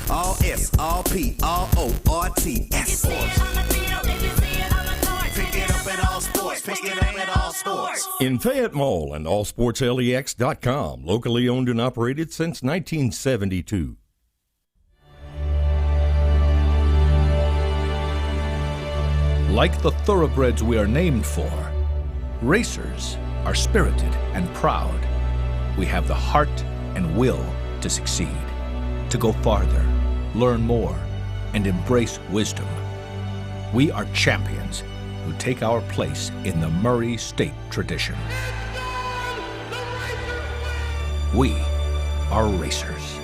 All S, all P, all O, R, T, S. Pick it up at all sports. Pick it up at all sports. In Fayette Mall and allsportslex.com, locally owned and operated since 1972. Like the thoroughbreds we are named for, racers are spirited and proud. We have the heart and will to succeed, to go farther, learn more, and embrace wisdom. We are champions who take our place in the Murray State tradition. We are racers.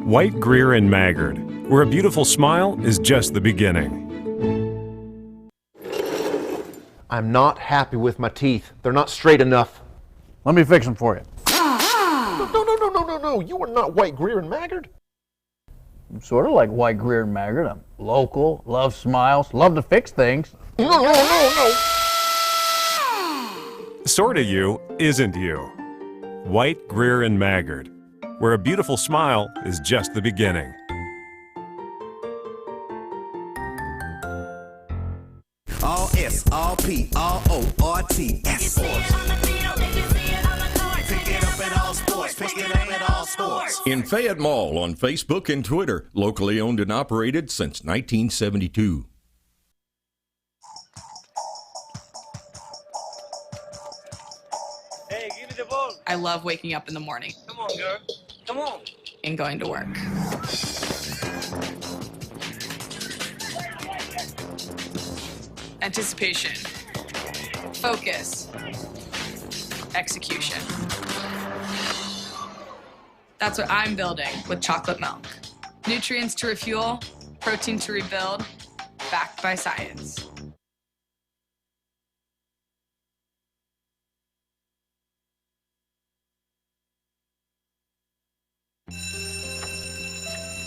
White, Greer, and Maggard, where a beautiful smile is just the beginning. I'm not happy with my teeth. They're not straight enough. Let me fix them for you. No. You are not White, Greer, and Maggard. I'm sort of like White, Greer, and Maggard. I'm local, love smiles, love to fix things. No. Sorta you isn't you. White, Greer, and Maggard, where a beautiful smile is just the beginning. All S, all P, all O, R, T, S. Pick it up at all sports. Pick it up at all sports. In Fayette Mall on Facebook and Twitter, locally owned and operated since 1972. Hey, give me the ball. I love waking up in the morning. Come on, girl. Come on. And going to work. Anticipation. Focus. Execution. That's what I'm building with chocolate milk. Nutrients to refuel, protein to rebuild, backed by science.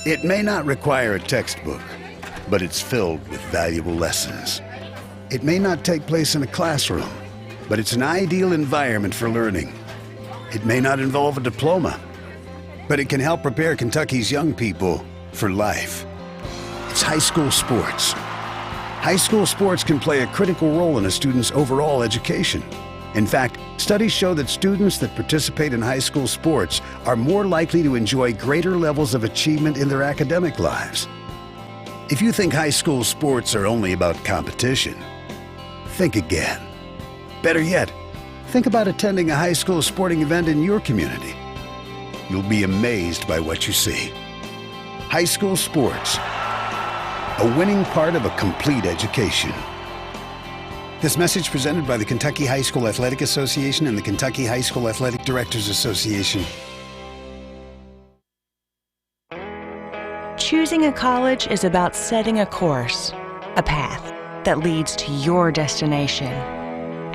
It may not require a textbook, but it's filled with valuable lessons. It may not take place in a classroom, but it's an ideal environment for learning. It may not involve a diploma, but it can help prepare Kentucky's young people for life. It's high school sports. High school sports can play a critical role in a student's overall education. In fact, studies show that students that participate in high school sports are more likely to enjoy greater levels of achievement in their academic lives. If you think high school sports are only about competition, think again. Better yet, think about attending a high school sporting event in your community. You'll be amazed by what you see. High school sports, a winning part of a complete education. This message presented by the Kentucky High School Athletic Association and the Kentucky High School Athletic Directors Association. Choosing a college is about setting a course, a path that leads to your destination.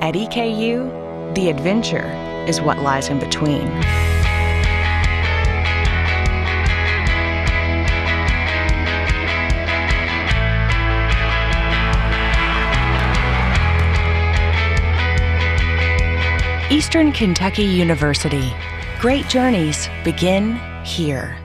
At EKU, the adventure is what lies in between. Eastern Kentucky University. Great journeys begin here.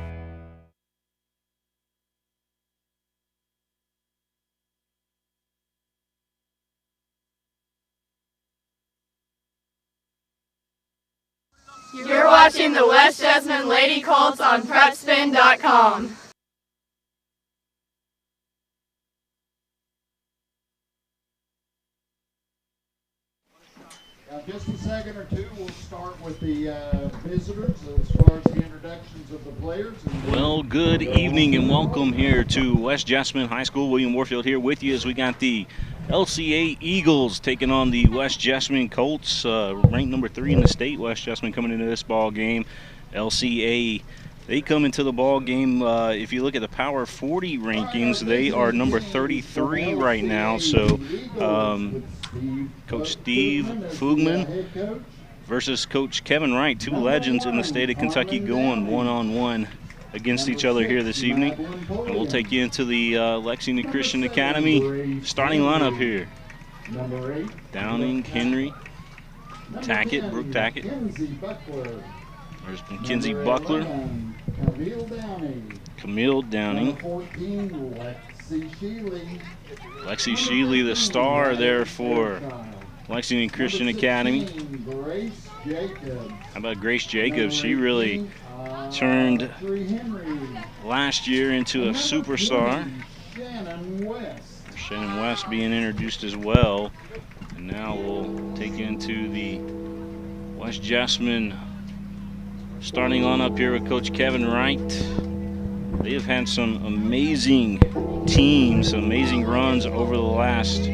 You're watching watching the West Jessamine Lady Colts on PrepSpin.com. Just a second or two, we'll start with the visitors as far as the introductions of the players. Well, good evening and welcome here to West Jessamine High School. William Warfield here with you as we got the LCA Eagles taking on the West Jessamine Colts, ranked number 3 in the state. West Jessamine coming into this ball game. LCA, they come into the ball game. If you look at the Power 40 rankings, they are number 33 right now. So Coach Steve Fugman versus Coach Kevin Wright, 2 legends in the state of Kentucky going one-on-one against each other here this evening. And we'll take you into the Lexington Christian Academy starting lineup here. Downing, Henry, Tackett, Brooke Tackett. There's Mackenzie Buckler, Camille Downing, Lexi Sheely, the star there for Lexington Christian Academy. How about Grace Jacobs? She really turned last year into a superstar. Shannon West being introduced as well. And now we'll take you into the West Jessamine starting lineup here with Coach Kevin Wright. They have had some amazing teams, amazing runs over the last,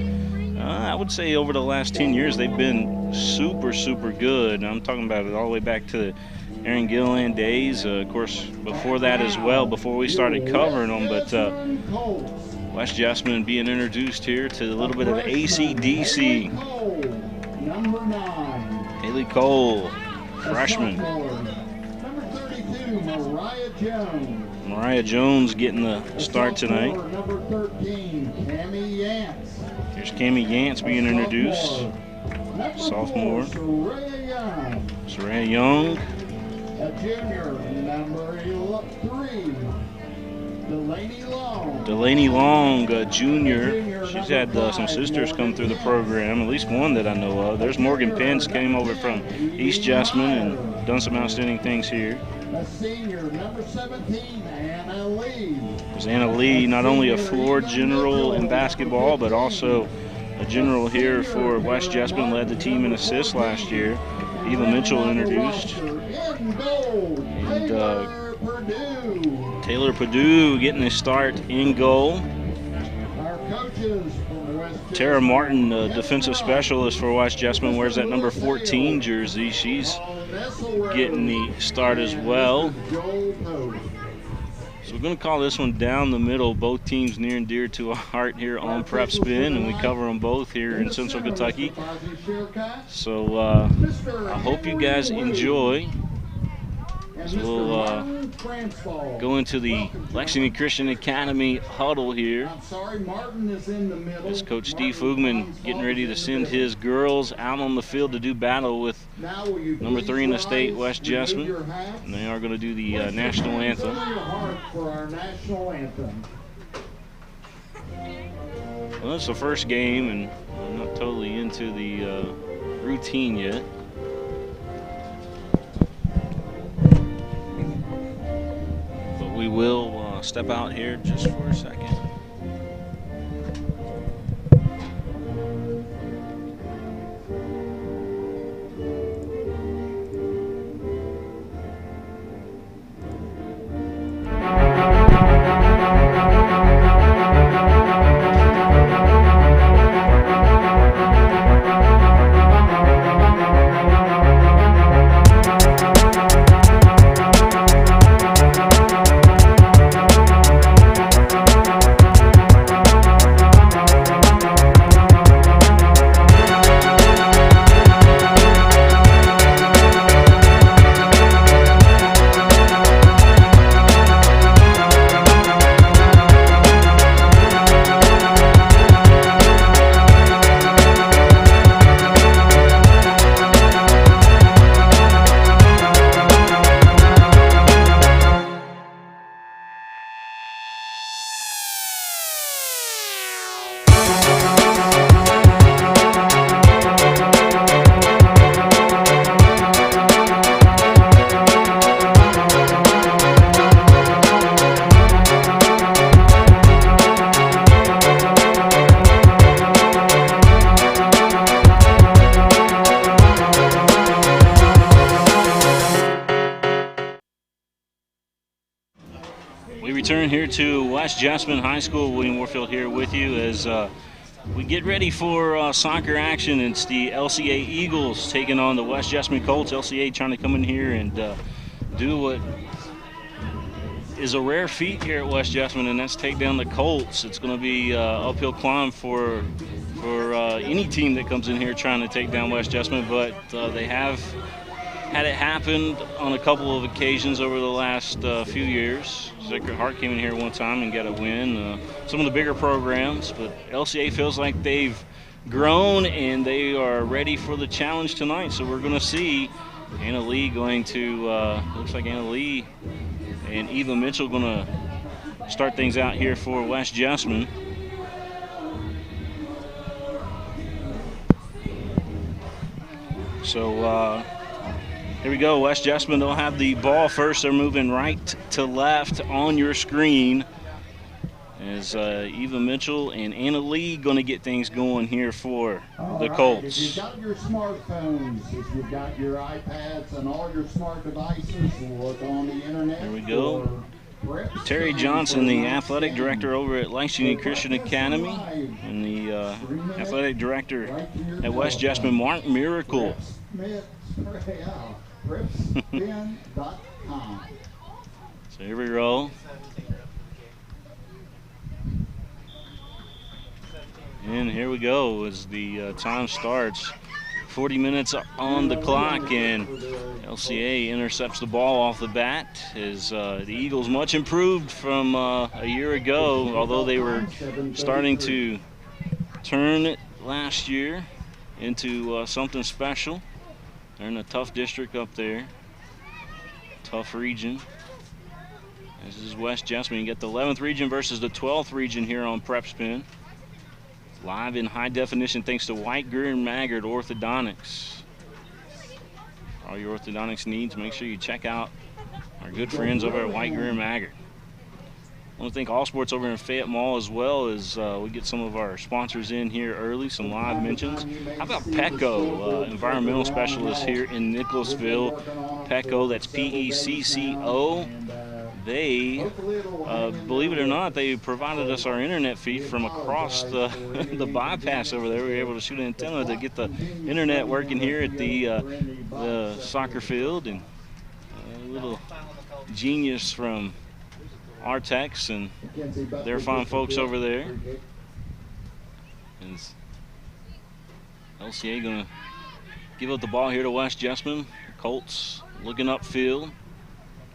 I would say over the last 10 years. They've been super, super good. I'm talking about it all the way back to the Aaron Gilliland days. Of course, before that as well, before we started covering them. But West Jessamine being introduced here to a little bit of AC/DC. Haley Cole, freshman. Mariah Jones getting the start tonight. Here's Cammie Yance being introduced. Sophomore. Soraya Young. Delaney Long, junior. She's had some sisters come through the program, at least one that I know of. There's Morgan Pence, came over from East Jessamine and done some outstanding things here. Senior, number 17, Anna Lee. There's Anna Lee, not only a floor general in basketball, but also a general here for West Jessamine, led the team in assists last year. Eva Mitchell introduced. And Taylor Purdue getting his start in goal. Tara Martin, defensive specialist for West Jessamine, wears that number 14 jersey. She's getting the start as well. So we're going to call this one down the middle. Both teams near and dear to our heart here on PrepSpin, and we cover them both here in Central Kentucky. So I hope you guys enjoy. So we'll go into the Lexington Christian Academy huddle here. As Coach Steve Fugman getting ready to send his girls out on the field to do battle with number 3 in the state, West Jessamine. And they are going to do the national anthem. Well, it's the first game, and I'm not totally into the routine yet. We will step out here just for a second. return here to West Jessamine High School. William Warfield here with you as we get ready for soccer action. It's the LCA Eagles taking on the West Jessamine Colts. LCA trying to come in here and do what is a rare feat here at West Jessamine, and that's take down the Colts. It's going to be uphill climb for any team that comes in here trying to take down West Jessamine, but they have had it happen on a couple of occasions over the last few years. Sacred Heart came in here one time and got a win. Some of the bigger programs, but LCA feels like they've grown and they are ready for the challenge tonight. So we're going to see Anna Lee going to, looks like Anna Lee and Eva Mitchell going to start things out here for West Jessamine. So here we go. West Jessamine, they'll have the ball first. They're moving right to left on your screen as Eva Mitchell and Anna Lee going to get things going here for the Colts. If you've got your smartphones, if you've got your iPads and all your smart devices, look on the internet. There we go. Terry Johnson, the athletic director over at Lexington Christian Academy, and the athletic director at West Jessamine, Mark Miracle. PrepSpin.com. So here we roll. And here we go as the time starts. 40 minutes on the clock, and LCA intercepts the ball off the bat as the Eagles much improved from a year ago, although they were starting to turn it last year into something special. They're in a tough district up there, tough region. This is West Jessamine. You get the 11th region versus the 12th region here on PrepSpin. Live in high definition thanks to White, Greer, and Maggard Orthodontics. For all your orthodontics needs, make sure you check out our good friends over at White, Greer, and Maggard. I want to thank All Sports over in Fayette Mall as well as we get some of our sponsors in here early, some live mentions. How about Pecco, environmental specialist here in Nicholasville. Pecco, that's P-E-C-C-O. They, believe it or not, they provided us our internet feed from across the bypass over there. We were able to shoot an antenna to get the internet working here at the soccer field, and a little genius from Artex and their fine folks over there. And LCA going to give up the ball here to West Jessamine. Colts looking upfield.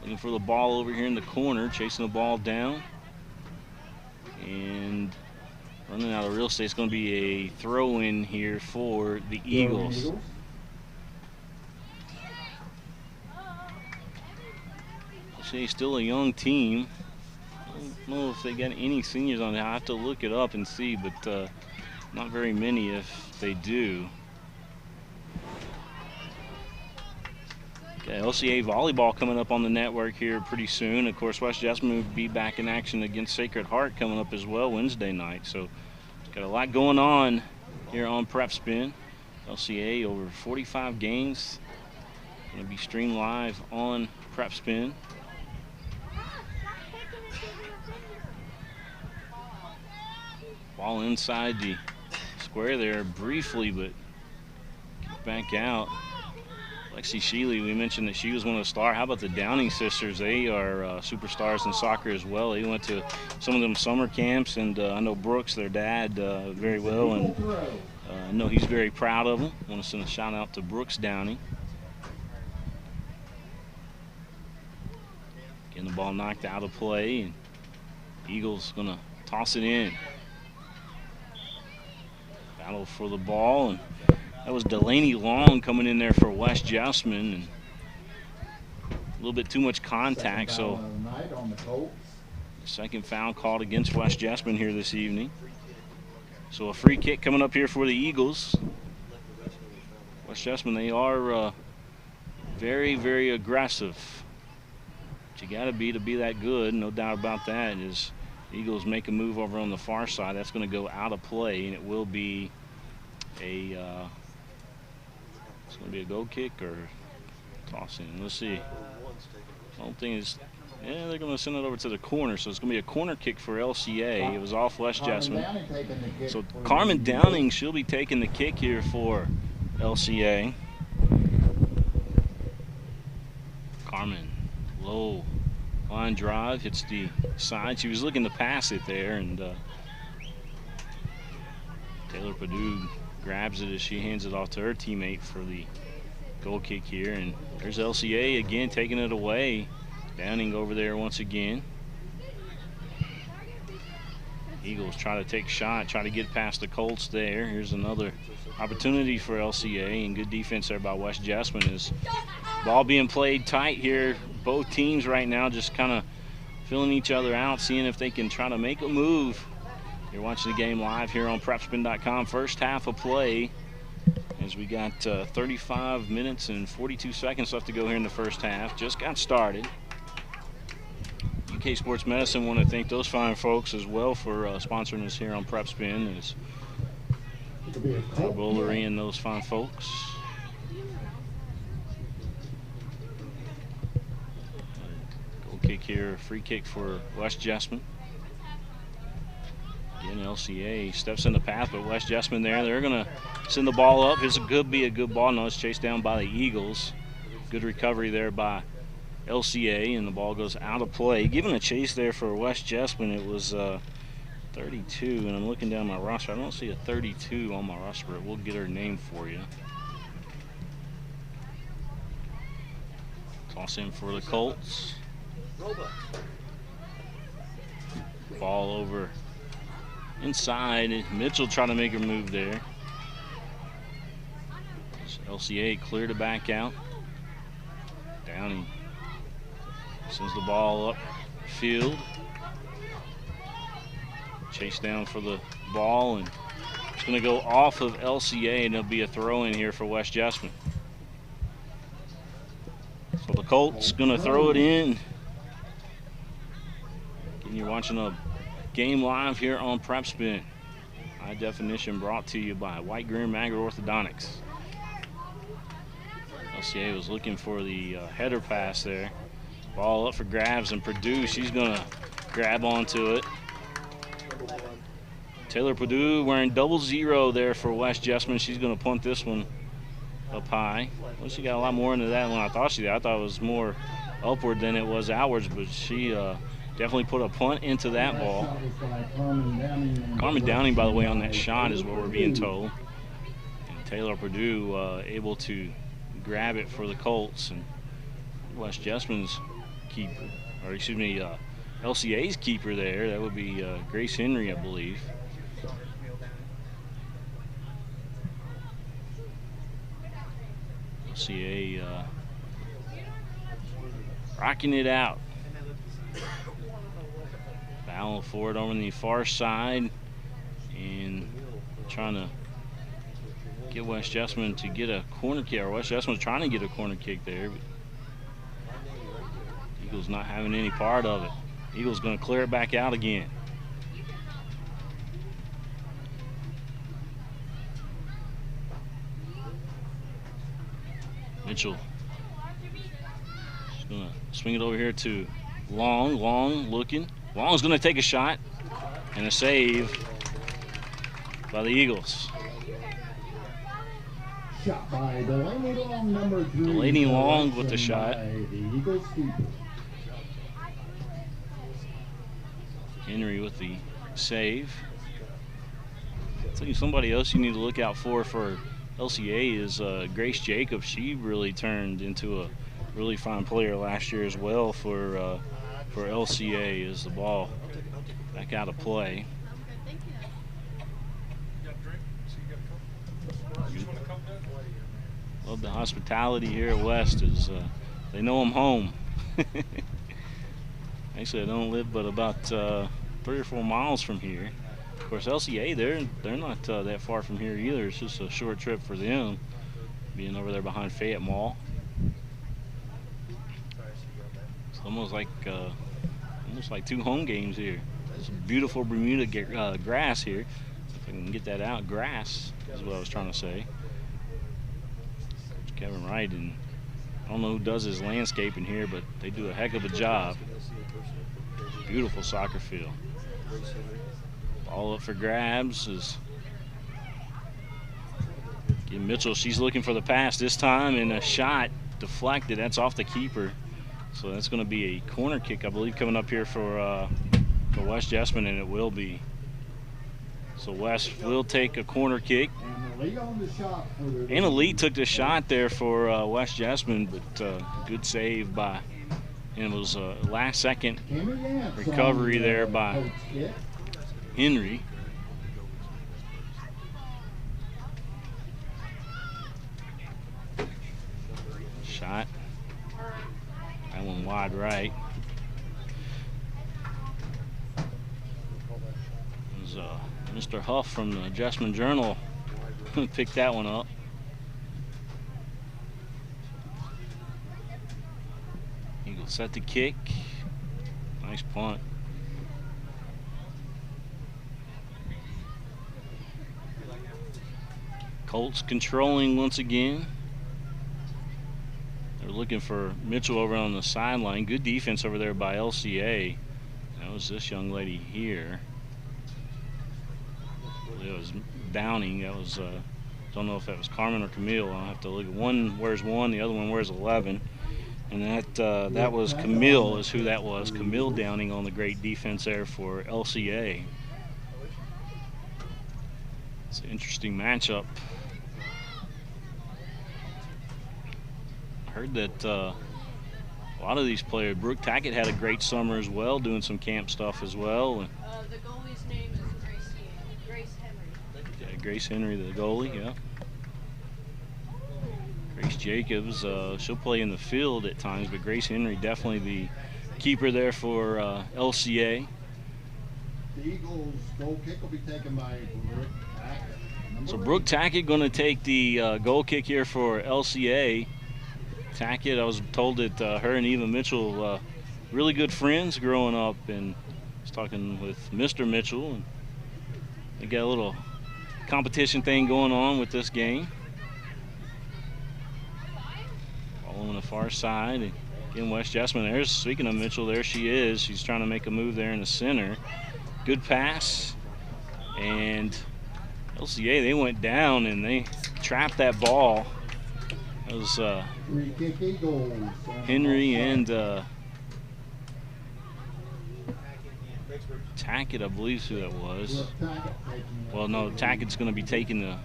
Looking for the ball over here in the corner, chasing the ball down. And running out of real estate. It's going to be a throw-in here for the Eagles. See, still a young team. I don't know if they got any seniors on there. I have to look it up and see, but not very many if they do. Okay, LCA volleyball coming up on the network here pretty soon. Of course, West Jessamine will be back in action against Sacred Heart coming up as well Wednesday night. So, got a lot going on here on PrepSpin. LCA over 45 games. Going to be streamed live on PrepSpin. Ball inside the square there briefly, but kick back out. Lexi Sheely, we mentioned that she was one of the stars. How about the Downing sisters? They are superstars in soccer as well. They went to some of them summer camps, and I know Brooks, their dad, very well, and I know he's very proud of them. I want to send a shout out to Brooks Downing. Getting the ball knocked out of play, and Eagles going to toss it in. Battle for the ball, and that was Delaney Long coming in there for West Jessamine, and a little bit too much contact, so second foul called against West Jessamine here this evening. So a free kick coming up here for the Eagles. West Jessamine, they are very, very aggressive. But you got to be that good, no doubt about that. As the Eagles make a move over on the far side, that's going to go out of play, and it will be a it's going to be a goal kick or toss in. Let's see. I don't think it's Yeah, they're going to send it over to the corner, so it's going to be a corner kick for LCA. It was off West Jessamine. So Carmen Downing, she'll be taking the kick here for LCA. Carmen, low line drive, hits the side. She was looking to pass it there, and Taylor Perdue grabs it as she hands it off to her teammate for the goal kick here. And there's LCA again taking it away. Downing over there once again. Eagles try to take a shot, try to get past the Colts there. Here's another opportunity for LCA, and good defense there by West Jessamine. Is ball being played tight here. Both teams right now just kind of filling each other out, seeing if they can try to make a move. You're watching the game live here on PrepSpin.com. First half of play, as we got 35 minutes and 42 seconds left to go here in the first half. Just got started. UK Sports Medicine want to thank those fine folks as well for sponsoring us here on PrepSpin. As Bowlery and those fine folks. Goal kick here, free kick for West Jessamine. Again, LCA steps in the path, but West Jessamine there, they're going to send the ball up. This could be a good ball. No, it's chased down by the Eagles. Good recovery there by LCA, and the ball goes out of play. Given a chase there for West Jessamine, it was 32, and I'm looking down my roster. I don't see a 32 on my roster, but we'll get her name for you. Toss in for the Colts. Ball over inside. Mitchell trying to make her move there. LCA cleared it back out. Downing sends the ball up field. Chase down for the ball, and it's going to go off of LCA, and there'll be a throw in here for West Jessamine. So the Colts going to throw it in. Again, you're watching a game live here on PrepSpin. High definition brought to you by Greer, Maggard Orthodontics. LCA was looking for the header pass there. Ball up for grabs, and Perdue, she's going to grab onto it. Taylor Perdue wearing 00 there for West Jessamine. She's going to punt this one up high. Well, she got a lot more into that than I thought she did. I thought it was more upward than it was outwards, but she definitely put a punt into that ball. Carmen Downing, by the way, on that shot is what we're being told. And Taylor Perdue able to grab it for the Colts, and West Jessamine's keeper, or excuse me, LCA's keeper there. That would be Grace Henry, I believe. LCA rocking it out. Battle for it over on the far side, and trying to get West Jessamine to get a corner kick. Or West Jessamine's trying to get a corner kick there, but Eagles not having any part of it. Eagles going to clear it back out again. Mitchell is going to swing it over here to Long. Long looking. Long's going to take a shot, and a save by the Eagles. Shot by Delaney Long, number 3. Delaney Long with the shot. The Eagles keeper. Henry with the save. I think somebody else you need to look out for LCA is Grace Jacobs. She really turned into a really fine player last year as well for LCA, as the ball back out of play. Love the hospitality here at West, is they know I'm home. Actually, I don't live but about 3 or 4 miles from here. Of course, LCA, they're not that far from here either. It's just a short trip for them, being over there behind Fayette Mall. It's almost like 2 home games here. It's beautiful Bermuda grass here. If I can get that out, grass is what I was trying to say. Kevin Wright and I don't know who does his landscaping here, but they do a heck of a job. Beautiful soccer field. Ball up for grabs is Mitchell. She's looking for the pass this time, and a shot deflected. That's off the keeper. So that's going to be a corner kick, I believe, coming up here for West Jessamine, and it will be. So West will take a corner kick. Anna Lee took the shot there for West Jessamine, but good save by, and it was a last-second recovery there by Henry. Shot. That one wide right. It was Mr. Huff from the Jessamine Journal picked that one up. Eagles set the kick. Nice punt. Colts controlling once again. They're looking for Mitchell over on the sideline. Good defense over there by LCA. That was this young lady here. It was Downing. That was, don't know if that was Carmen or Camille. I'll have to look at one wears 1, the other one wears 11. And that was Camille is who that was. Camille Downing on the great defense there for LCA. It's an interesting matchup. I heard that a lot of these players, Brooke Tackett had a great summer as well, doing some camp stuff as well. The goalie's name is Grace Henry. Yeah, Grace Henry, the goalie, yeah. Grace Jacobs, she'll play in the field at times, but Grace Henry definitely the keeper there for LCA. The Eagles' goal kick will be taken by Brooke Tackett. So Brooke Tackett going to take the goal kick here for LCA. Tackett, I was told that her and Eva Mitchell, really good friends growing up, and I was talking with Mr. Mitchell, and they got a little competition thing going on with this game. Ball on the far side, and again West Jessamine. There's, speaking of Mitchell, there she is. She's trying to make a move there in the center. Good pass, and LCA, they went down and they trapped that ball. It was Henry and Tackett, I believe who that was. Well, no, Tackett's going to be taking the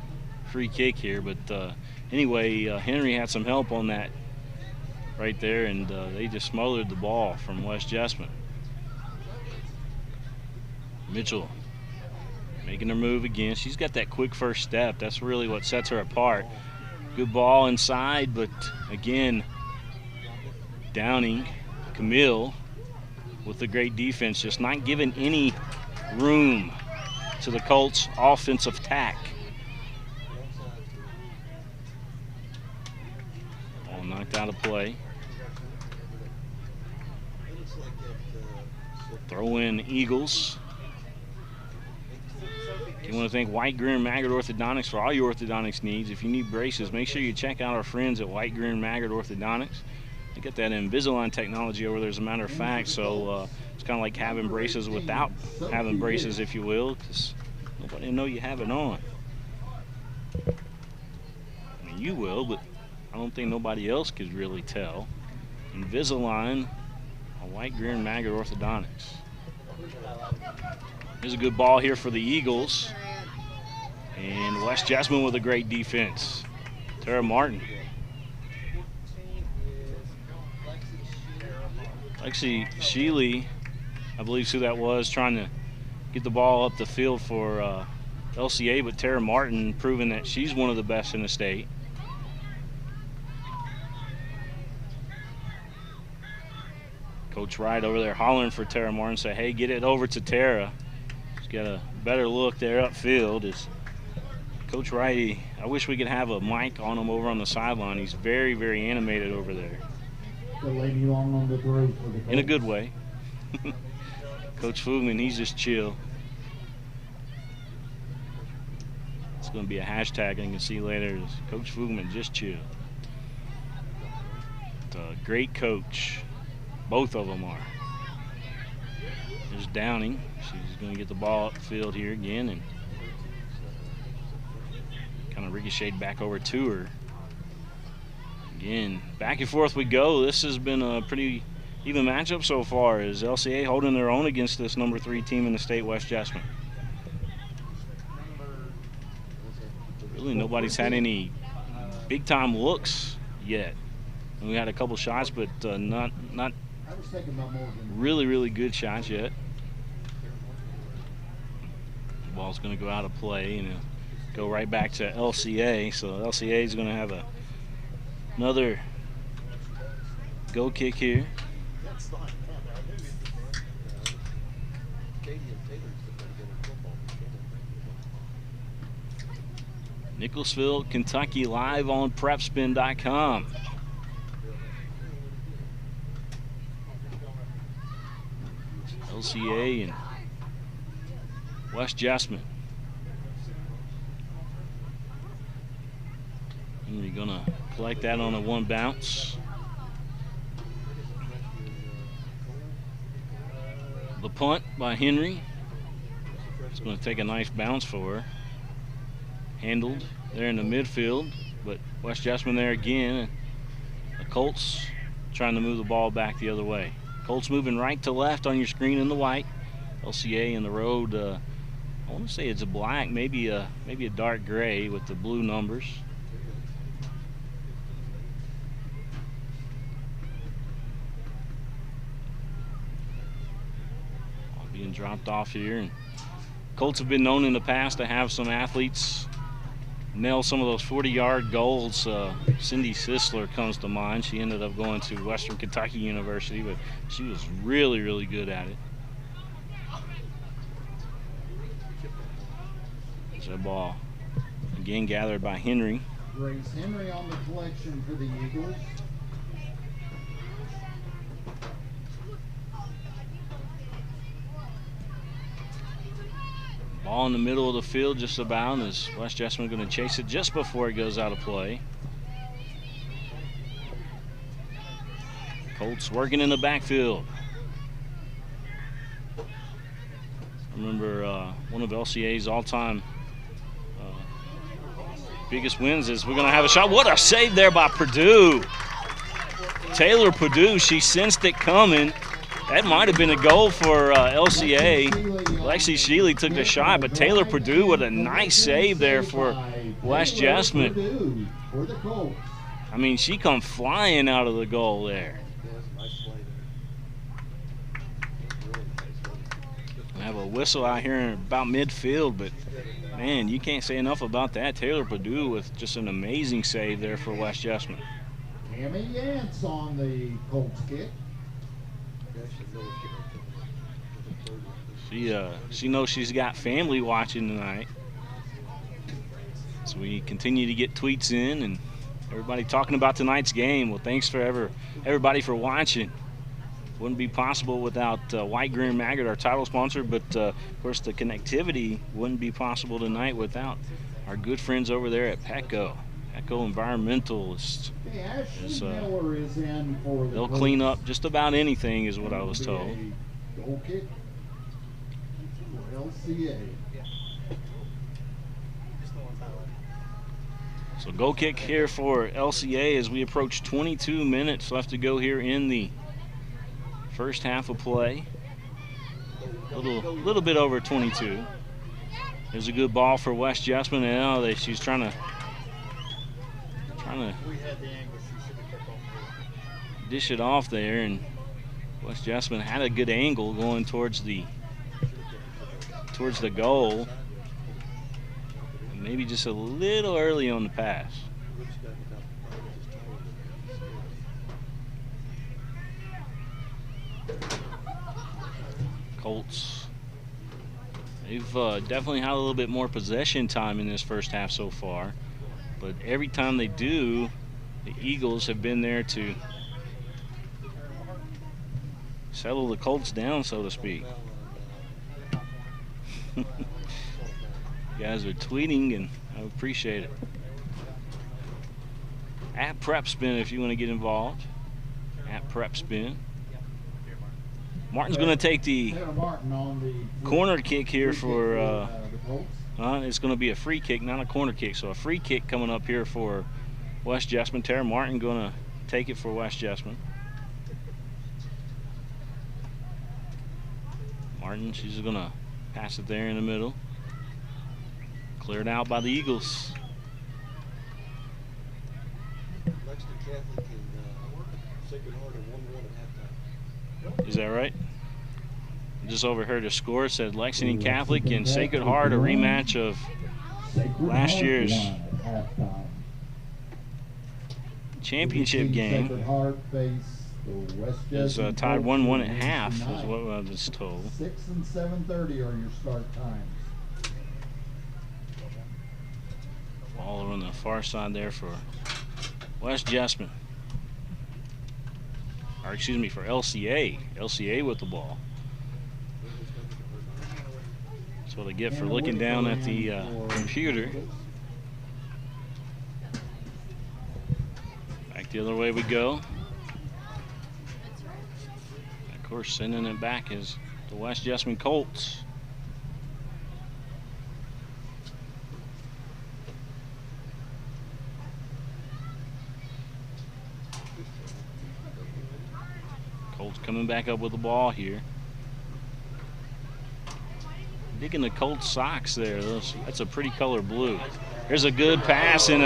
free kick here, but anyway, Henry had some help on that right there, and they just smothered the ball from West Jessamine. Mitchell making her move again. She's got that quick first step. That's really what sets her apart. Good ball inside, but again, Downing, Camille, with the great defense, just not giving any room to the Colts' offensive attack. Ball knocked out of play. Throw in Eagles. You want to thank White, Greer, and Maggard Orthodontics for all your orthodontics needs. If you need braces, make sure you check out our friends at White, Greer, and Maggard Orthodontics. They got that Invisalign technology over there, as a matter of fact, so it's kind of like having braces without having braces, if you will, because nobody will know you have it on. I mean, you will, but I don't think nobody else could really tell. Invisalign, White, Greer, and Maggard Orthodontics. Here's a good ball here for the Eagles. And West Jessamine with a great defense. Tara Martin. Lexi Sheely, I believe who that was, trying to get the ball up the field for LCA, but Tara Martin proving that she's one of the best in the state. Coach Wright over there hollering for Tara Martin, say, hey, get it over to Tara. She's got a better look there upfield. Is Coach Wright, I wish we could have a mic on him over on the sideline. He's very, very animated over there. The lady long on the throw for the in a good way. Coach Fugman, he's just chill. It's going to be a hashtag, and you can see later, is Coach Fugman just chill. great coach. Both of them are. There's Downing. She's going to get the ball upfield here again and kind of ricocheted back over to her. Again, back and forth we go. This has been a pretty even matchup so far, as LCA holding their own against this number 3 team in the state, West Jessamine. Really, nobody's had any big-time looks yet. And we had a couple shots, but not really good shots yet. The ball's going to go out of play and go right back to LCA. So LCA is going to have another goal kick here. Nicholsville, Kentucky, live on PrepSpin.com. LCA and West Jessamine. And we're gonna collect that on a 1 bounce. The punt by Henry. It's gonna take a nice bounce for her. Handled there in the midfield, but West Jessamine there again. The Colts trying to move the ball back the other way. Colts moving right to left on your screen in the white. LCA in the road. I want to say it's a black, maybe a dark gray with the blue numbers. All being dropped off here. And Colts have been known in the past to have some athletes nail some of those 40-yard goals. Cindy Sisler comes to mind. She ended up going to Western Kentucky University, but she was really good at it. So ball again gathered by Henry. Grace Henry on the collection for the Eagles. Ball in the middle of the field just about, as West Jessamine going to chase it just before it goes out of play. Colts working in the backfield. I remember one of LCA's all-time biggest wins is we're going to have a shot. What a save there by Purdue. Taylor Purdue, she sensed it coming. That might have been a goal for LCA. Lexi Shealy took the shot, but Taylor Purdue with a nice save there for West Jessamine. I mean, she come flying out of the goal there. I have a whistle out here in about midfield, but man, you can't say enough about that. Taylor Purdue with just an amazing save there for West Jessamine. Tammy Yance on the Colts kick. She knows she's got family watching tonight. So we continue to get tweets in and everybody talking about tonight's game. Well, thanks for everybody for watching. Wouldn't be possible without White, Greer, and Maggard, our title sponsor, but of course the connectivity wouldn't be possible tonight without our good friends over there at Petco. Petco Environmentalists. They'll clean up just about anything is what I was told. Goal kick for LCA. So goal kick here for LCA as we approach 22 minutes left to go here in the first half of play. A little bit over 22. There's a good ball for West Jessamine, and now she's trying to dish it off there, and West Jessamine had a good angle going towards the goal. Maybe just a little early on the pass. Colts, they've definitely had a little bit more possession time in this first half so far, but every time they do, the Eagles have been there to settle the Colts down, so to speak. You guys are tweeting, and I appreciate it. At PrepSpin if you want to get involved. at PrepSpin. Martin's going to take the corner kick here for, it's going to be a free kick, not a corner kick. So a free kick coming up here for West Jessamine. Tara Martin going to take it for West Jessamine. Martin, she's going to pass it there in the middle. Cleared out by the Eagles. Is that right? Just overheard a score. Said Lexington Catholic and Sacred Heart, a rematch of last year's championship game. Is tied 1-1 at half, is what I was told. 6 and 7:30 are your start times. Ball on the far side there for West Jessamine. Or excuse me, for LCA. LCA with the ball. That's what I get for looking down at the computer. Back the other way we go. Of course, sending it back is the West Jessamine Colts. Colts coming back up with the ball here. Digging the Colts socks there. That's a pretty color blue. There's a good pass and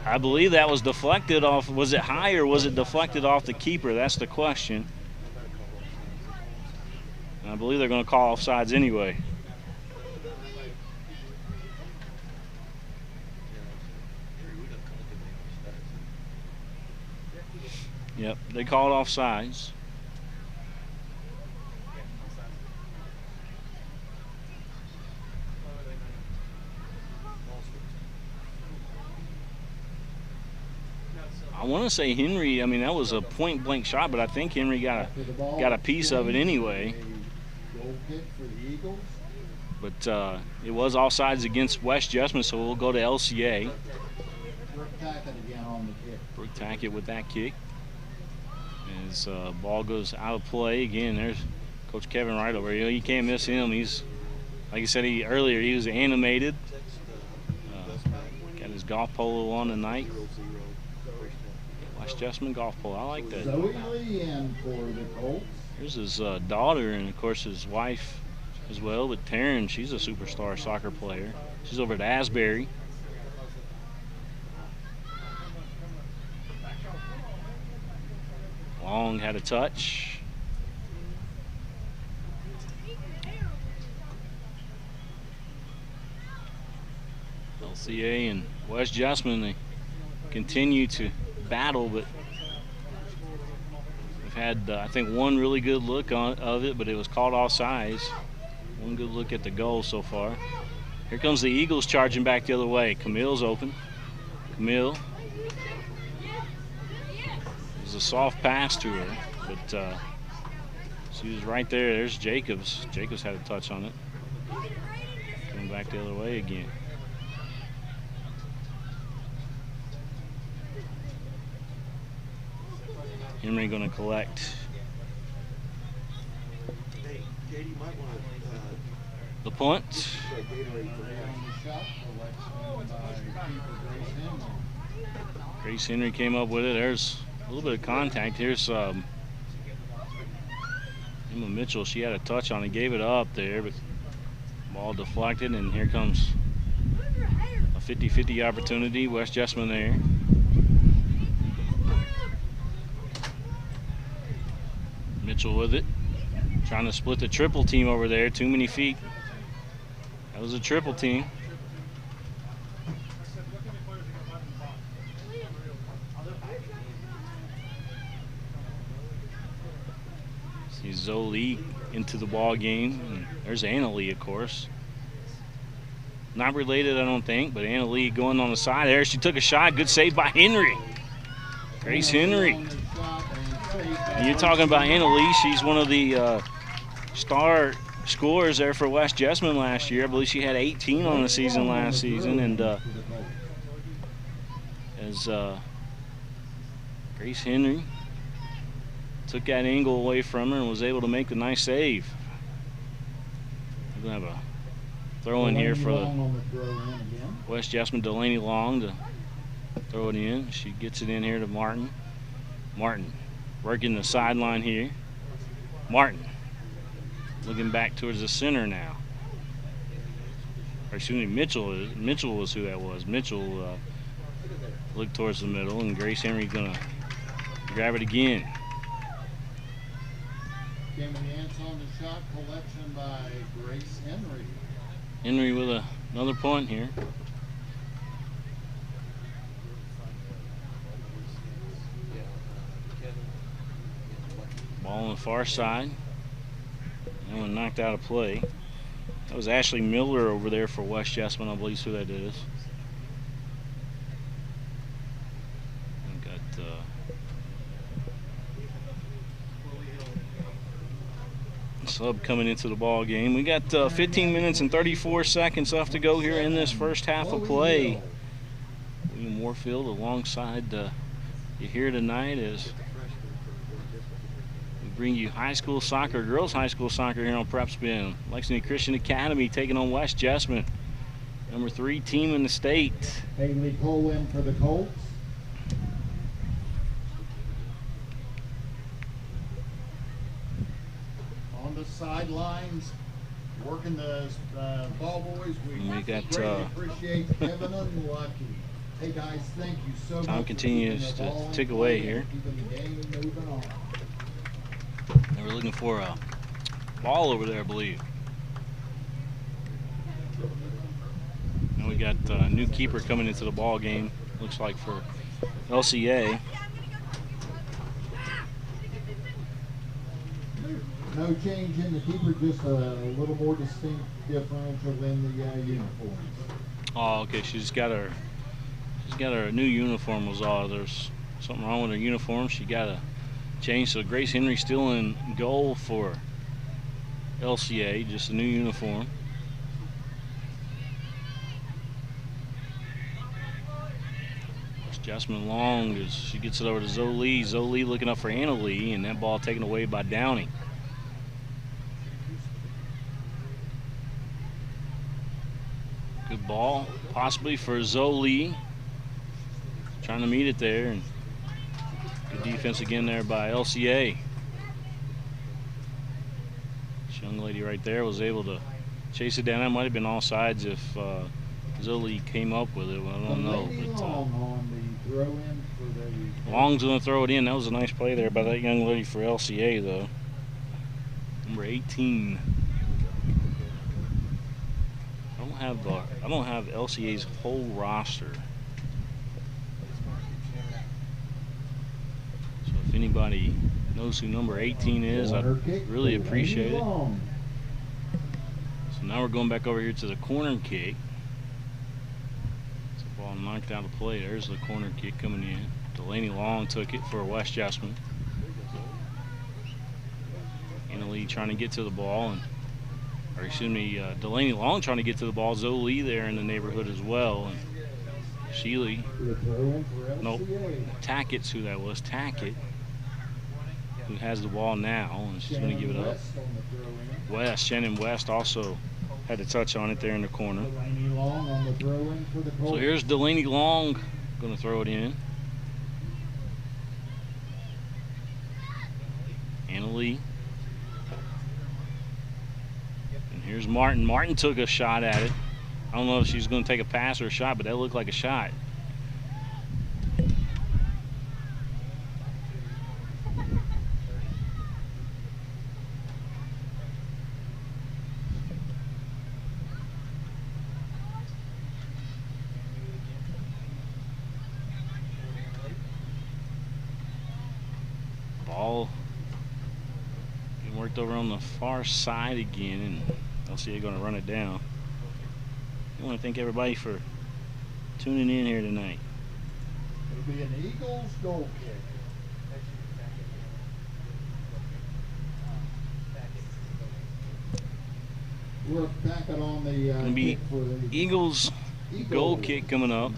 I believe that was deflected off. Was it high or was it deflected off the keeper? That's the question. I believe they're going to call offsides anyway. Yep, they called offsides. I want to say Henry, I mean, that was a point blank shot, but I think Henry got a piece of it anyway. But it was offsides against West Jessamine, so we'll go to LCA. Brooke Tackett with that kick. As ball goes out of play again, there's Coach Kevin Wright over here. You can't miss him. He's, like I said earlier, he was animated. Got his golf polo on tonight. West Jessamine golf polo. I like that. Here's his daughter and, of course, his wife as well. But Taryn, she's a superstar soccer player. She's over at Asbury. Long had a touch. LCA and West Jessamine, they continue to battle, but we've had I think one really good look of it, but it was called offsides. One good look at the goal so far. Here comes the Eagles charging back the other way. Camille's open. Camille. It was a soft pass to her, but she was right there. There's Jacobs. Jacobs had a touch on it. Coming back the other way again. Henry going to collect the punt. Grace Henry came up with it. There's a little bit of contact. Here's Emma Mitchell. She had a touch on it, gave it up there, but ball deflected, and here comes a 50-50 opportunity. West Jessamine there. Mitchell with it, trying to split the triple team over there. Too many feet. That was a triple team. See Zoe into the ball game. And there's Anna Lee, of course. Not related, I don't think, but Anna Lee going on the side there. She took a shot. Good save by Henry. Grace Henry. And you're talking about Anna Lee. She's one of the star scorers there for West Jessamine last year. I believe she had 18 on the season last season. And as Grace Henry took that angle away from her and was able to make the nice save. We're going to have a throw in here for the West Jessamine. Delaney Long to throw it in. She gets it in here to Martin. Martin working the sideline here. Martin looking back towards the center now. Or excuse me, Mitchell was who that was. Mitchell looked towards the middle, and Grace Henry's going to grab it again. Came in the answer on the shot collection by Grace Henry. Henry with another point here. Ball on the far side. That one knocked out of play. That was Ashley Miller over there for West Jessamine, I believe is who that is. We've got sub coming into the ball game. We got 15 minutes and 34 seconds left to go here in this first half of play. William Warfield alongside you here tonight as we bring you high school soccer, girls high school soccer here on PrepSpin. Lexington Christian Academy taking on West Jessamine, number 3 team in the state. Haley Cole in for the Colts. On the sidelines, working the ball boys. We got greatly appreciate Kevin and Lucky. Hey guys, thank you so much. Time continues to tick away here. Keeping the game moving on. They were looking for a ball over there, I believe. And we got a new keeper coming into the ball game, looks like for LCA. No change in the keeper, just a little more distinct differential in the uniforms. Oh, okay. She's got her new uniform was all. There's something wrong with her uniform. She got to change. So Grace Henry still in goal for LCA, just a new uniform. Jessamine Long as she gets it over to Zoe. Zoe looking up for Anna Lee, and that ball taken away by Downey. Good ball, possibly for Zoe. Trying to meet it there, and good defense again there by LCA. This young lady right there was able to chase it down. That might have been all sides if Zoe came up with it. Well, I don't know. But, Long's going to throw it in. That was a nice play there by that young lady for LCA, though. Number 18. I don't have LCA's whole roster. So if anybody knows who number 18 is, I'd really appreciate it. So now we're going back over here to the corner kick. It's a ball knocked out of play. There's the corner kick coming in. Delaney Long took it for West Jessamine. Anna Lee trying to get to the ball, or excuse me, Delaney Long trying to get to the ball. Zoe Lee there in the neighborhood as well. And Sheely, nope, Tackett's who that was. Tackett, who has the ball now, and she's going to give it up. West, Shannon West also had a touch on it there in the corner. So here's Delaney Long going to throw it in. Anna Lee. And here's Martin. Martin took a shot at it. I don't know if she's going to take a pass or a shot, but that looked like a shot. Ball getting worked over on the far side again, and LCA going to run it down. I want to thank everybody for tuning in here tonight. It'll be an Eagles goal kick. We're back on the Going to be Eagles goal kick coming up.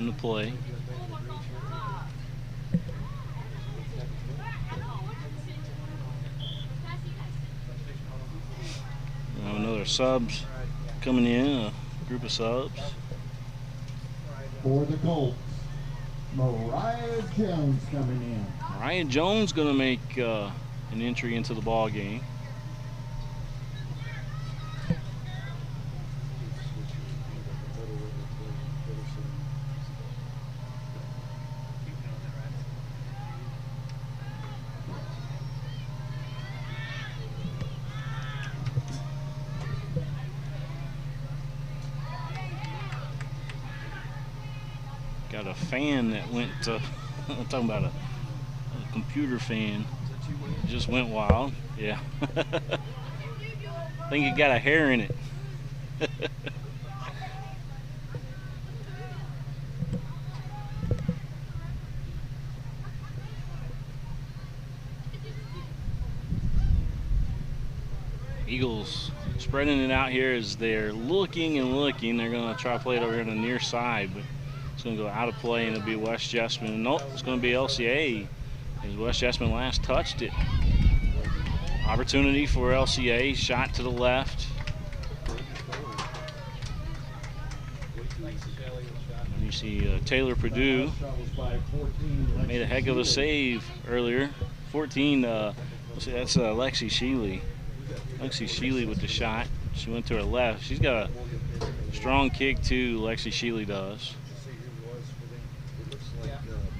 to play. We have another subs coming in, a group of subs. For the Colts, Mariah Jones coming in. Mariah Jones going to make an entry into the ball game. Got a fan that went, I'm talking about a computer fan, it just went wild. Yeah. I think it got a hair in it. Eagles spreading it out here as they're looking and looking. They're going to try to play it over here on the near side, but it's going to go out of play, and it'll be West Jessamine. Nope, it's going to be LCA as West Jessamine last touched it. Opportunity for LCA, shot to the left. And you see Taylor Purdue made a heck of a save earlier. 14, that's Lexi Sheely. Lexi Sheely with the shot. She went to her left. She's got a strong kick too, Lexi Sheely does.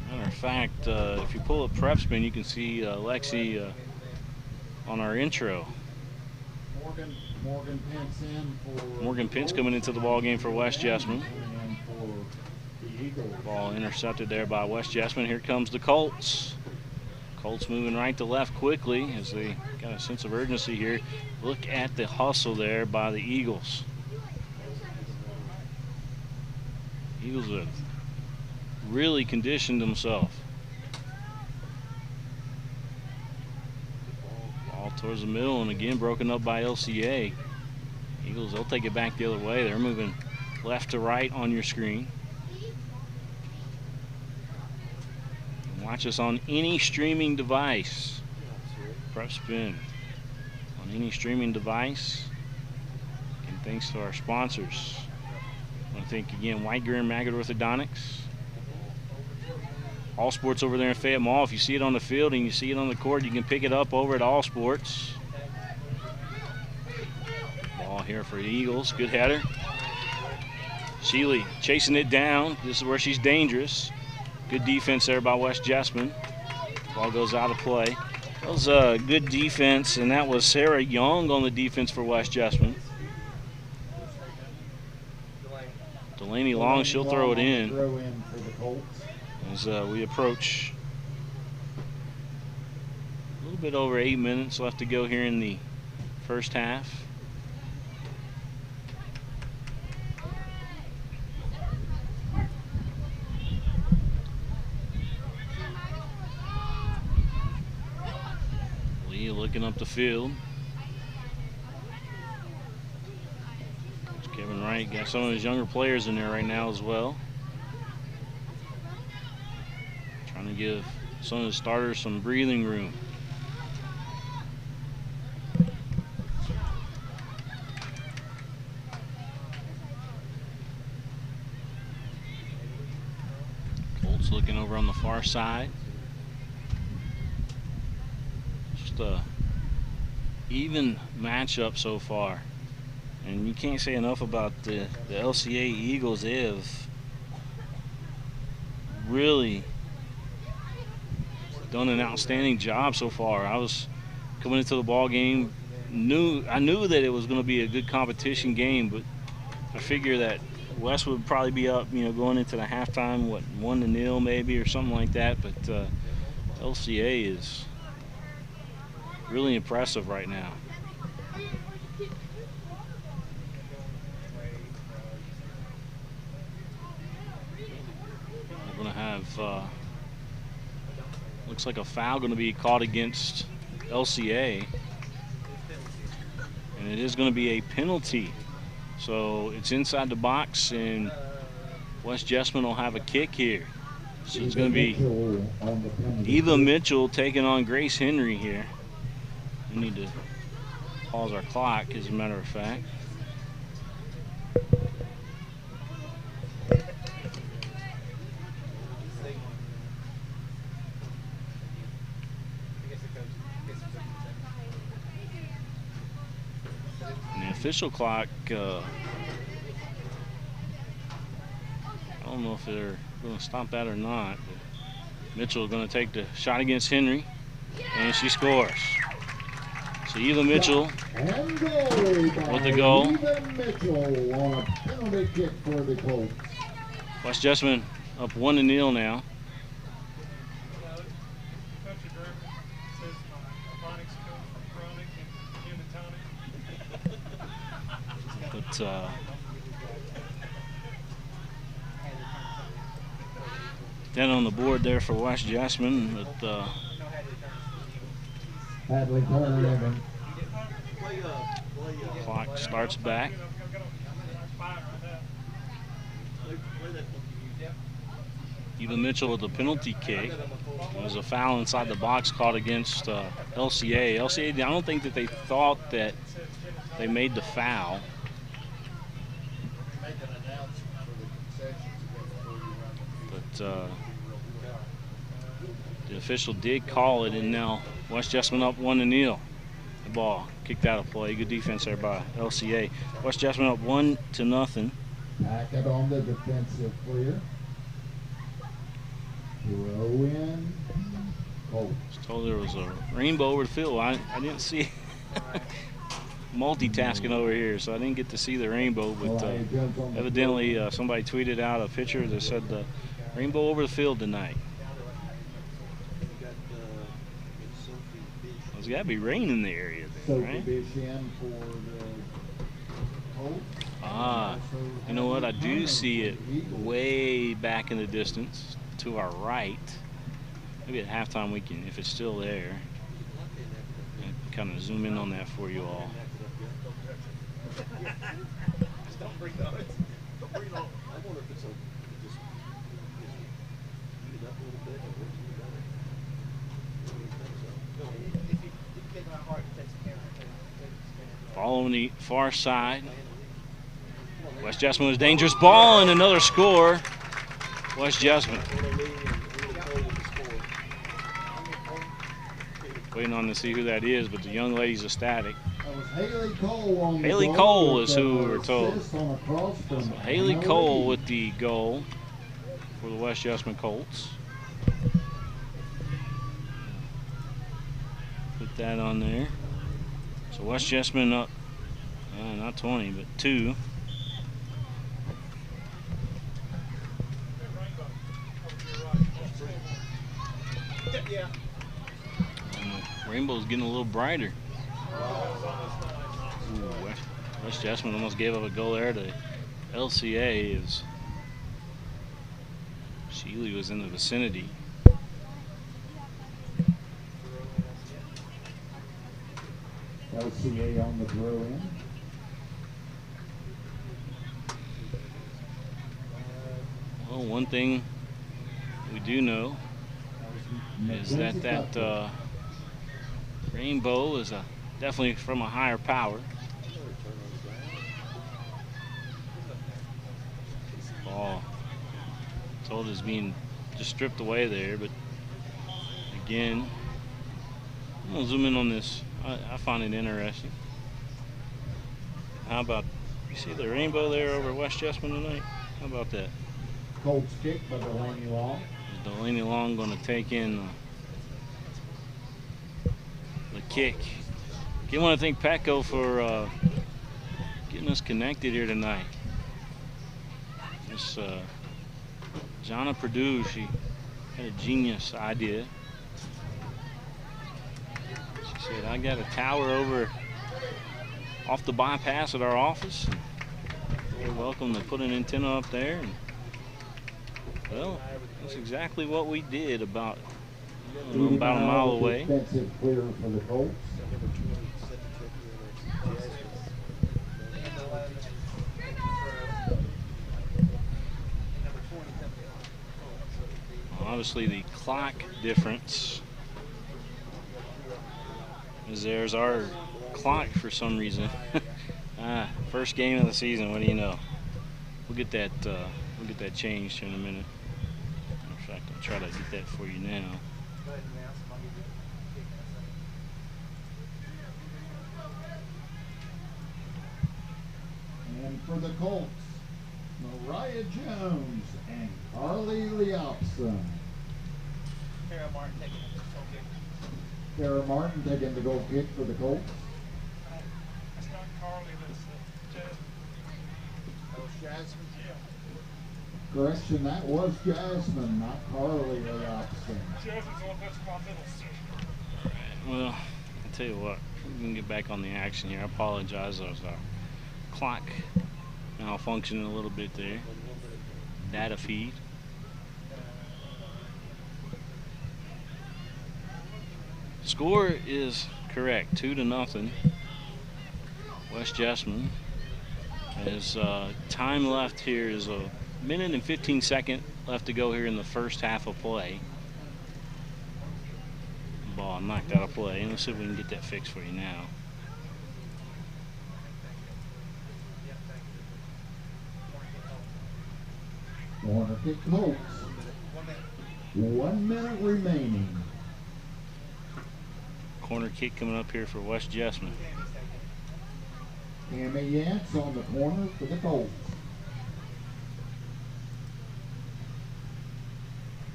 Matter of fact, if you pull up PrepSpin, you can see Lexi on our intro. Morgan Pence coming into the ball game for West Jessamine. Ball intercepted there by West Jessamine. Here comes the Colts. Colts moving right to left quickly as they got a sense of urgency here. Look at the hustle there by the Eagles. Eagles have really conditioned themselves. Ball towards the middle and again broken up by LCA. Eagles, they'll take it back the other way. They're moving left to right on your screen. Watch us on any streaming device. PrepSpin on any streaming device. And thanks to our sponsors. I want to thank again White, Greer, and Maggard Orthodontics. All Sports over there in Fayette Mall. If you see it on the field and you see it on the court, you can pick it up over at All Sports. Ball here for the Eagles. Good header. Sheely chasing it down. This is where she's dangerous. Good defense there by West Jessamine. Ball goes out of play. That was a good defense, and that was Sarah Young on the defense for West Jessamine. Delaney Long, she'll throw it in as we approach a little bit over 8 minutes left to go here in the first half. Looking up the field. Coach Kevin Wright got some of his younger players in there right now as well. Trying to give some of the starters some breathing room. Colts looking over on the far side. Just a even matchup so far, and you can't say enough about the LCA Eagles. They have really done an outstanding job so far. I was coming into the ball game, I knew that it was going to be a good competition game, but I figure that West would probably be up, going into the halftime, 1-0 maybe or something like that. But LCA is really impressive right now. We're going to have, looks like a foul going to be caught against LCA. And it is going to be a penalty. So it's inside the box, and West Jessamine will have a kick here. So it's going to be Eva Mitchell taking on Grace Henry here. We need to pause our clock, as a matter of fact. And the official clock, I don't know if they're going to stop that or not. But Mitchell is going to take the shot against Henry, and she scores. So Eva Mitchell with the goal. Eva Mitchell on a penalty kick for the Colts. West Jessamine up 1-0 now. But down on the board there for West Jessamine, but clock starts back. Eva Mitchell with a penalty kick. There was a foul inside the box called against LCA. LCA, I don't think that they thought that they made the foul. But the official did call it, and now West Jessamine up 1-0. The ball kicked out of play. Good defense there by LCA. West Jessamine up 1-0. Packet on the defensive clear. Throw in. I was told there was a rainbow over the field. I didn't see multitasking over here, so I didn't get to see the rainbow. But evidently somebody tweeted out a picture that said rainbow over the field tonight. There's got to be rain in the area there, right? You know what? I do see it way back in the distance to our right. Maybe at halftime we can, if it's still there, kind of zoom in on that for you all. Ball on the far side. West Jessamine with a dangerous ball and another score. West Jessamine. Waiting on to see who that is, but the young lady's ecstatic. Haley Cole is who we're told. So Haley Cole with the goal for the West Jessamine Colts. Put that on there. So West Jessamine up, not 20, but 2. Rainbow's getting a little brighter. Ooh, West Jessamine almost gave up a goal there to LCA as Sheely was in the vicinity. LCA on the throw in. Well, one thing we do know is that rainbow is definitely from a higher power. Ball told is being just stripped away there, but again, I'm gonna zoom in on this. I find it interesting. How about, you see the rainbow there over West Jessamine tonight? How about that? Colts kick by Delaney Long. Is Delaney Long going to take in the kick? I want to thank Petco for getting us connected here tonight. This Jonna Purdue, she had a genius idea. She said, I got a tower over off the bypass at our office. We're welcome to put an antenna up there. And, well, that's exactly what we did about a mile away. Defensive clear for the Colts. obviously the clock difference. As there's our clock for some reason. First game of the season. What do you know? We'll get that changed here in a minute. In fact, I'll try to get that for you now. And for the Colts, Mariah Jones and Carly Leopson. Kara Martin taking the goal kick. Kara Martin taking the goal kick for the Colts. That's not Carly, that's Jasmine. That was Jasmine? Correction, that was Jasmine, not Carly Leopson. Jasmine's on that's my middle stick. Well, I'll tell you what, we can get back on the action here. I apologize, there's our clock malfunctioning a little bit there. Data feed. Score is correct, 2-0. West Jessamine. As time left here is a minute and 15 seconds left to go here in the first half of play. Ball knocked out of play. Let's see if we can get that fixed for you now. Corner kick Colts. 1 minute remaining. Corner kick coming up here for West Jessamine. Tammy Yance on the corner for the Colts.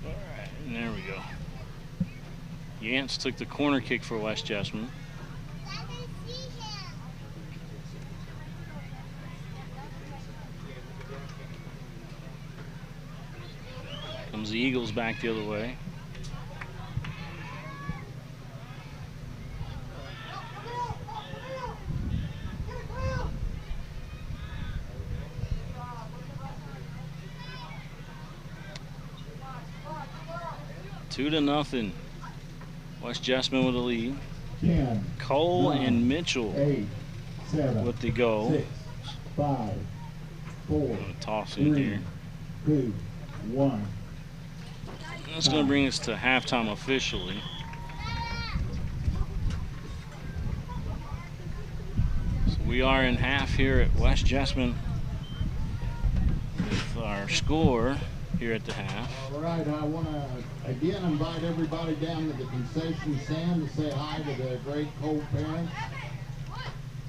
All right, and there we go. Yance took the corner kick for West Jessamine. Comes the Eagles back the other way. Two to nothing. West Jessamine with the lead. 10, Cole 9, and Mitchell 8, 7, with the goal. 6, 5, 4, toss in 3, here. 2, 1. That's going to bring us to halftime officially. So we are in half here at West Jessamine with our score here at the half. All right, I want to again invite everybody down to the concession stand to say hi to the great Colt parents.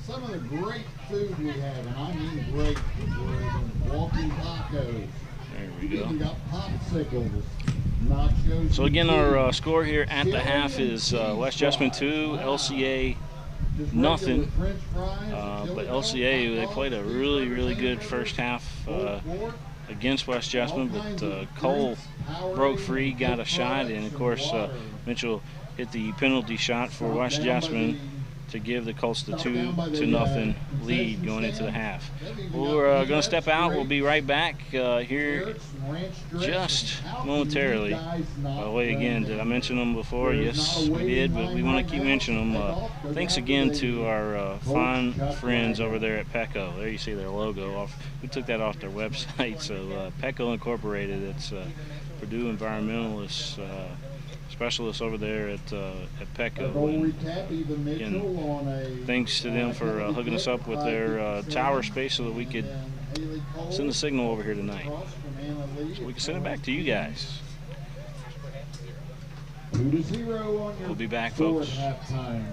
Some of the great food we have, and I mean great, we're walking tacos. There We we even go. got popsicles, nachos. So again, and our food. score here at the half is West Jessamine 2, LCA nothing. But LCA, they played a really good first half against West Jessamine, but Cole broke free, got a shot, and of course Mitchell hit the penalty shot for West Jessamine to give the Colts the 2-0 lead going into the half. We're going to step out. We'll be right back here just momentarily. By the way, again, did I mention them before? Yes, we did, but we want to keep mentioning them. Thanks again to our fine friends over there at Pecco. There you see their logo. We took that off their website. So Pecco Incorporated, it's Purdue environmentalists, specialists over there at Pecco. And again, thanks to them for hooking us up with their tower space so that we could send the signal over here tonight. So we can send it back to you guys. 2-0 on your We'll be back, score folks. at halftime.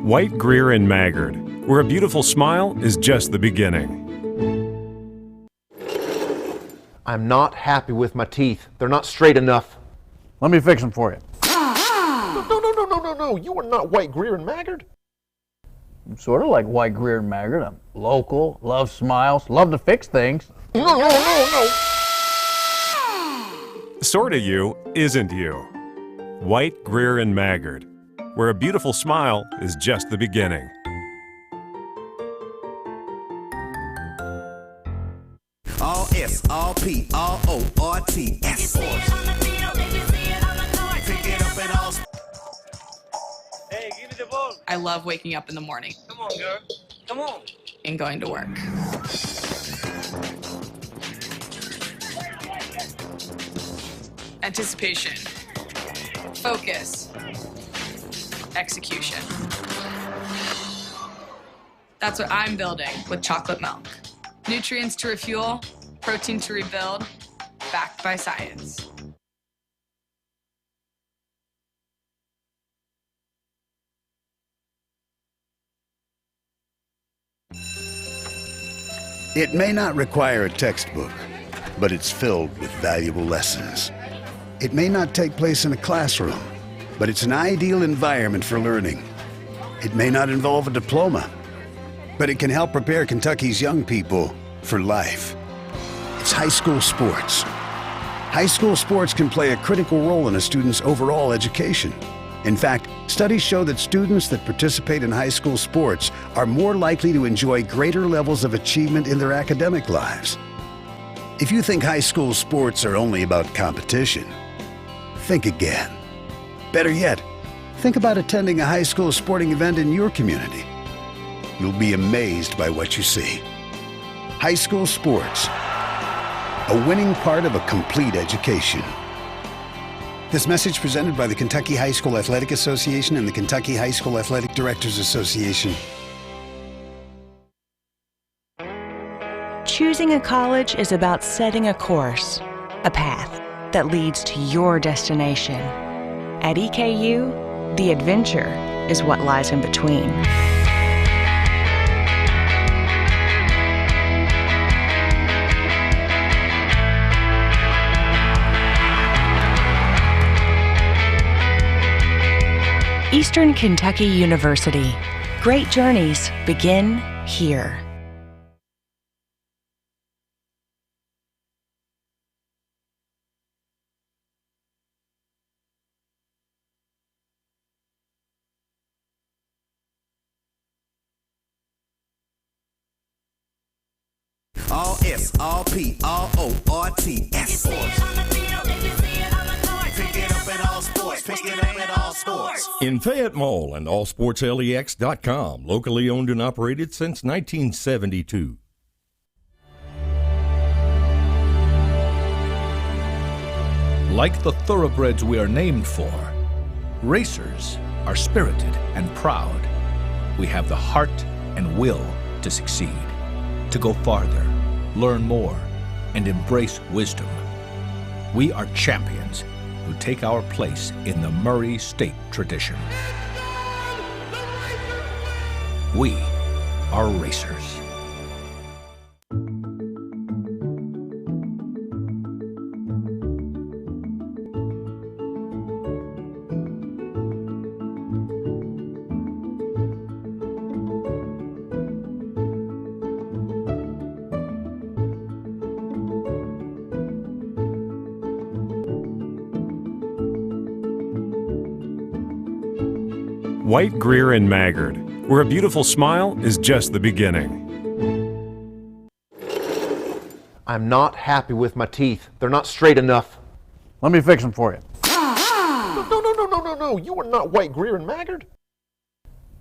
White, Greer, and Maggard, where a beautiful smile is just the beginning. I'm not happy with my teeth. They're not straight enough. Let me fix them for you. No. You are not White, Greer, and Maggard. Sort of like White Greer and Maggard. I'm local, love smiles, love to fix things. Sorta you isn't you. White, Greer, and Maggard, where a beautiful smile is just the beginning. All S, all P, all O, R, T, S. Pick it up and all. Hey, give me the ball. I love waking up in the morning Come on, girl. Come on. and going to work. Anticipation, focus, execution. That's what I'm building with chocolate milk. Nutrients to refuel, protein to rebuild, backed by science. It may not require a textbook, but it's filled with valuable lessons. It may not take place in a classroom, but it's an ideal environment for learning. It may not involve a diploma, but it can help prepare Kentucky's young people for life. It's high school sports. High school sports can play a critical role in a student's overall education. In fact, studies show that students that participate in high school sports are more likely to enjoy greater levels of achievement in their academic lives. If you think high school sports are only about competition, think again. Better yet, think about attending a high school sporting event in your community. You'll be amazed by what you see. High school sports, a winning part of a complete education. This message presented by the Kentucky High School Athletic Association and the Kentucky High School Athletic Directors Association. Choosing a college is about setting a course, a path that leads to your destination. At EKU, the adventure is what lies in between. Eastern Kentucky University. Great journeys begin here. All S, all P, all O, R, T, S. Pick it up at all sports. Pick it up at all sports. In Fayette Mall and allsportslex.com, locally owned and operated since 1972. Like the thoroughbreds we are named for, racers are spirited and proud. We have the heart and will to succeed, to go farther, learn more, and embrace wisdom. We are champions who take our place in the Murray State tradition. We are racers. White, Greer, and Maggard, where a beautiful smile is just the beginning. I'm not happy with my teeth. They're not straight enough. Let me fix them for you. No. You are not White Greer and Maggard.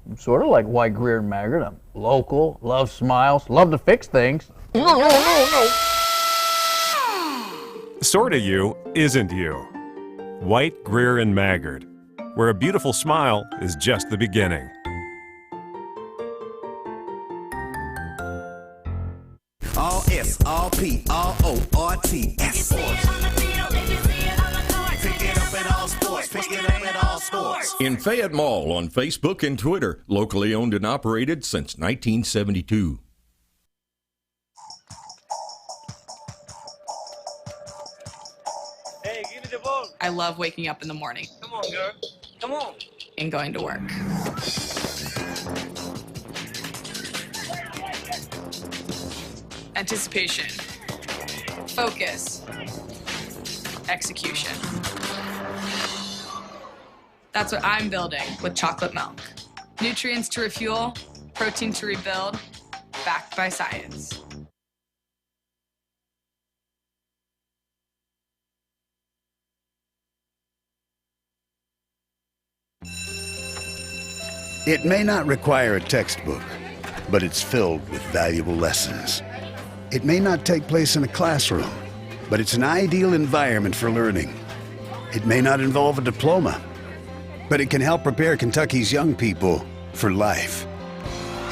I'm sort of like White Greer and Maggard. I'm local, love smiles, love to fix things. No. Sorta you isn't you. White, Greer, and Maggard, where a beautiful smile is just the beginning. All S, all P, all O, R, T, S. Pick it up at all sports. Pick it up at all sports. In Fayette Mall on Facebook and Twitter, locally owned and operated since 1972. Hey, give me the ball. I love waking up in the morning Come on, girl. Come on. and going to work. Anticipation. Focus. Execution. That's what I'm building with chocolate milk. Nutrients to refuel, protein to rebuild, backed by science. It may not require a textbook, but it's filled with valuable lessons. It may not take place in a classroom, but it's an ideal environment for learning. It may not involve a diploma, but it can help prepare Kentucky's young people for life.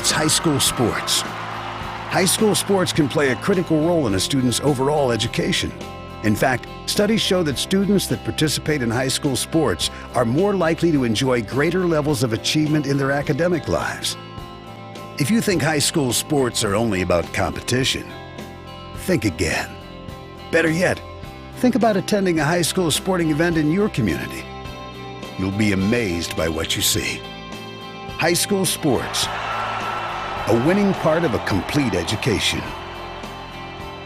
It's high school sports. High school sports can play a critical role in a student's overall education. In fact, studies show that students that participate in high school sports are more likely to enjoy greater levels of achievement in their academic lives. If you think high school sports are only about competition, think again. Better yet, think about attending a high school sporting event in your community. You'll be amazed by what you see. High school sports, a winning part of a complete education.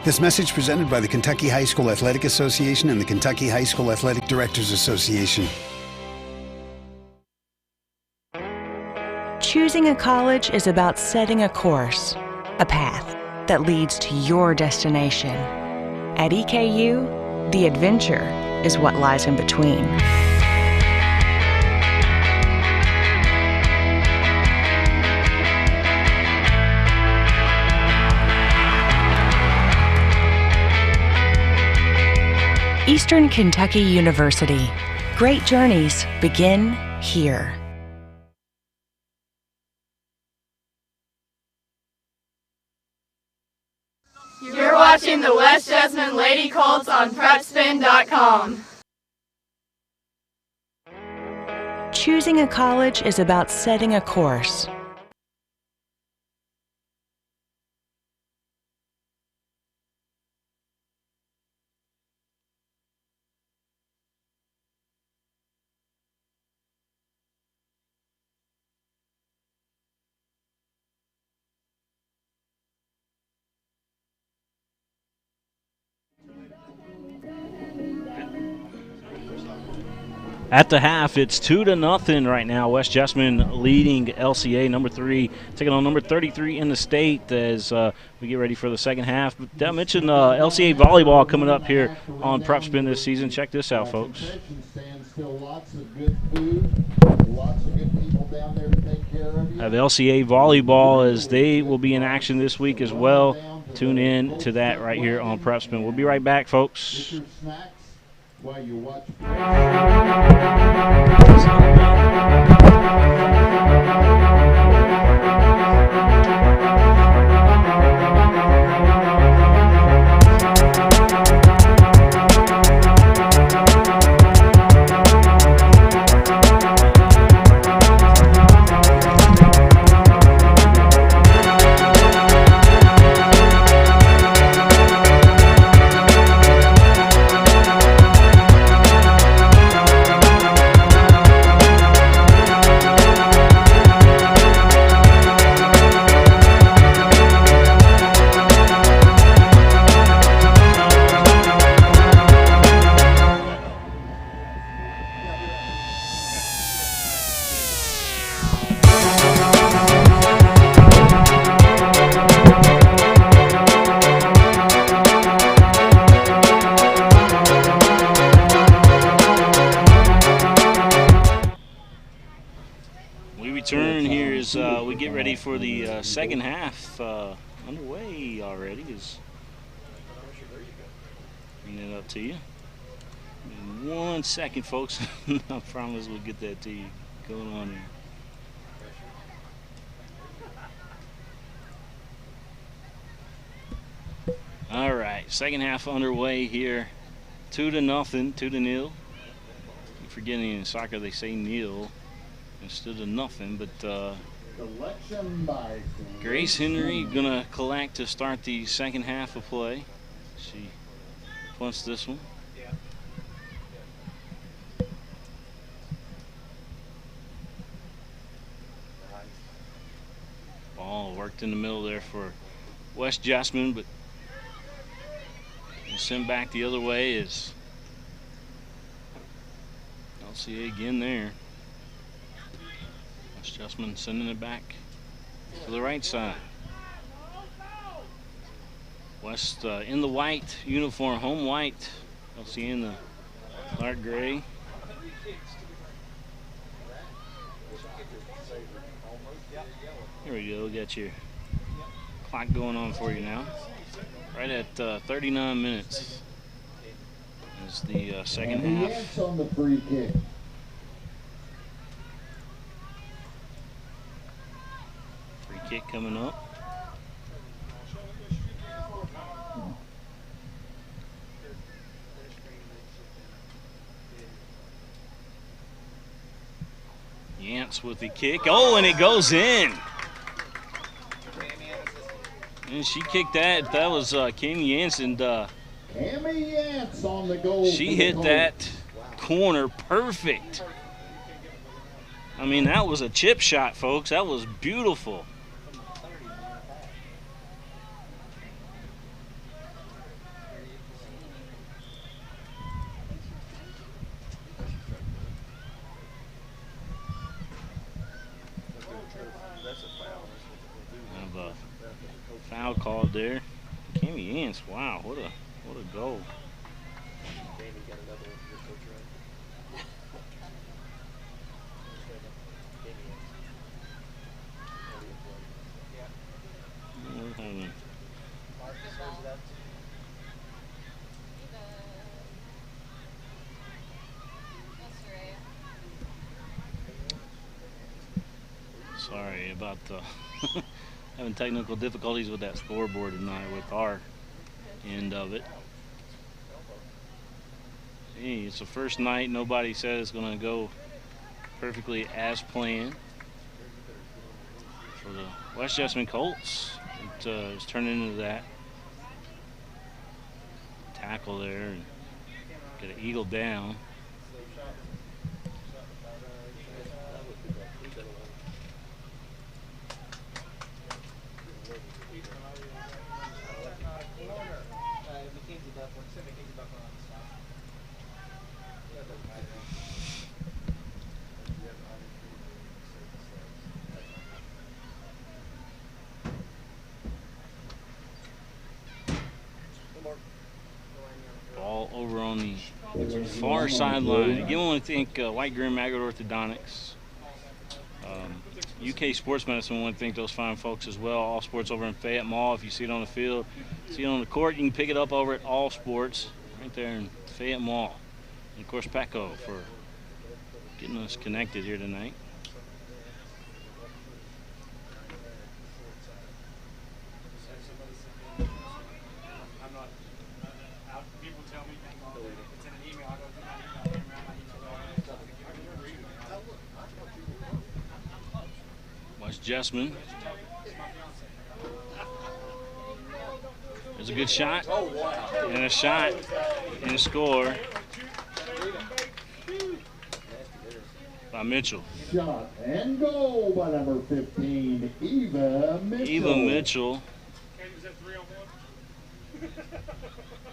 This message presented by the Kentucky High School Athletic Association and the Kentucky High School Athletic Directors Association. Choosing a college is about setting a course, a path that leads to your destination. At EKU, the adventure is what lies in between. Eastern Kentucky University. Great journeys begin here. You're watching the West Jessamine Lady Colts on PrepSpin.com. Choosing a college is about setting a course. At the half, it's 2-0 right now. West Jessamine leading LCA number 3, taking on number 33 in the state as we get ready for the second half. But I mentioned LCA volleyball coming up here on PrepSpin this season. Check this out, folks. Lots of good food, lots of good people down there to take care of you. Have LCA volleyball as they will be in action this week as well. Tune in to that right here on PrepSpin. We'll be right back, folks. Get your snacks while you watch. We get ready for the second half underway already. Bring it up to you. In 1 second, folks. I promise we'll get that to you. Going on here. All right, second half underway here. 2-0, 2-0. Keep forgetting in soccer they say nil instead of nothing, but Grace Henry gonna collect to start the second half of play. She punts this one. Ball worked in the middle there for West Jessamine, but Sent back the other way is LCA again there. That's Jessamine sending it back to the right side. West in the white uniform, home white. LCA in the dark gray. Here we go, got your clock going on for you now. Right at 39 minutes is the second half. Yes on the free kick. Free kick coming up. Yance with the kick. Oh, and it goes in. And she kicked that. That was Cammy Yance, and Cammy Yance on the goal. she hit that corner perfect. I mean, that was a chip shot, folks. That was beautiful. Foul called there. Cammy Yance, wow, what a goal. Sorry about the having technical difficulties with that scoreboard tonight with our end of it. Hey, it's the first night. Nobody said it's going to go perfectly as planned for the West Jessamine Colts. It is turning into that tackle there and get an eagle down. Ball over on the far sideline. Again, I want to thank White, Greer, and Maggard Orthodontics. UK Sports Medicine, I want to thank those fine folks as well. All Sports over in Fayette Mall. If you see it on the field, see it on the court, you can pick it up over at All Sports right there in Fayette Mall. And of course, Petco for getting us connected here tonight. West Jessamine. There's a good shot, and a shot, and a score by Mitchell. Shot and goal by number 15, Eva Mitchell. Eva Mitchell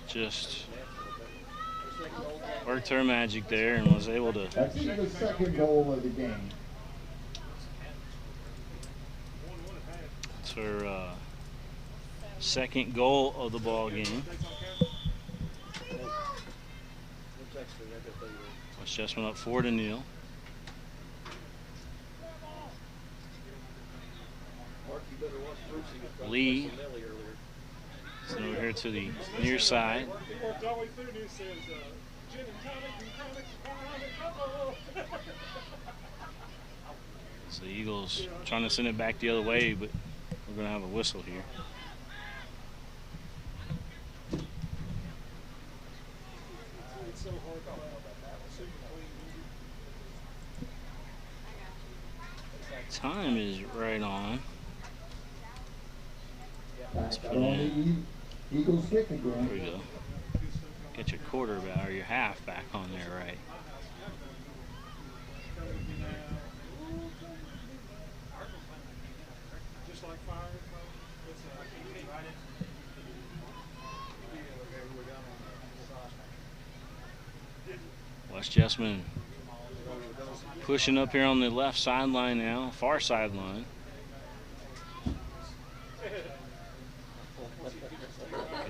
just worked her magic there and was able to. That's the second goal of the game. It's her second goal of the ball game. West Jessamine up 4-0. Lee is over here to the near side. So the Eagles trying to send it back the other way, but we're going to have a whistle here. Time is right on. Let's put in. Eagles kick again. There we go. Get your quarter back, or your half back on there, right? West Jessamine pushing up here on the left sideline now, far sideline.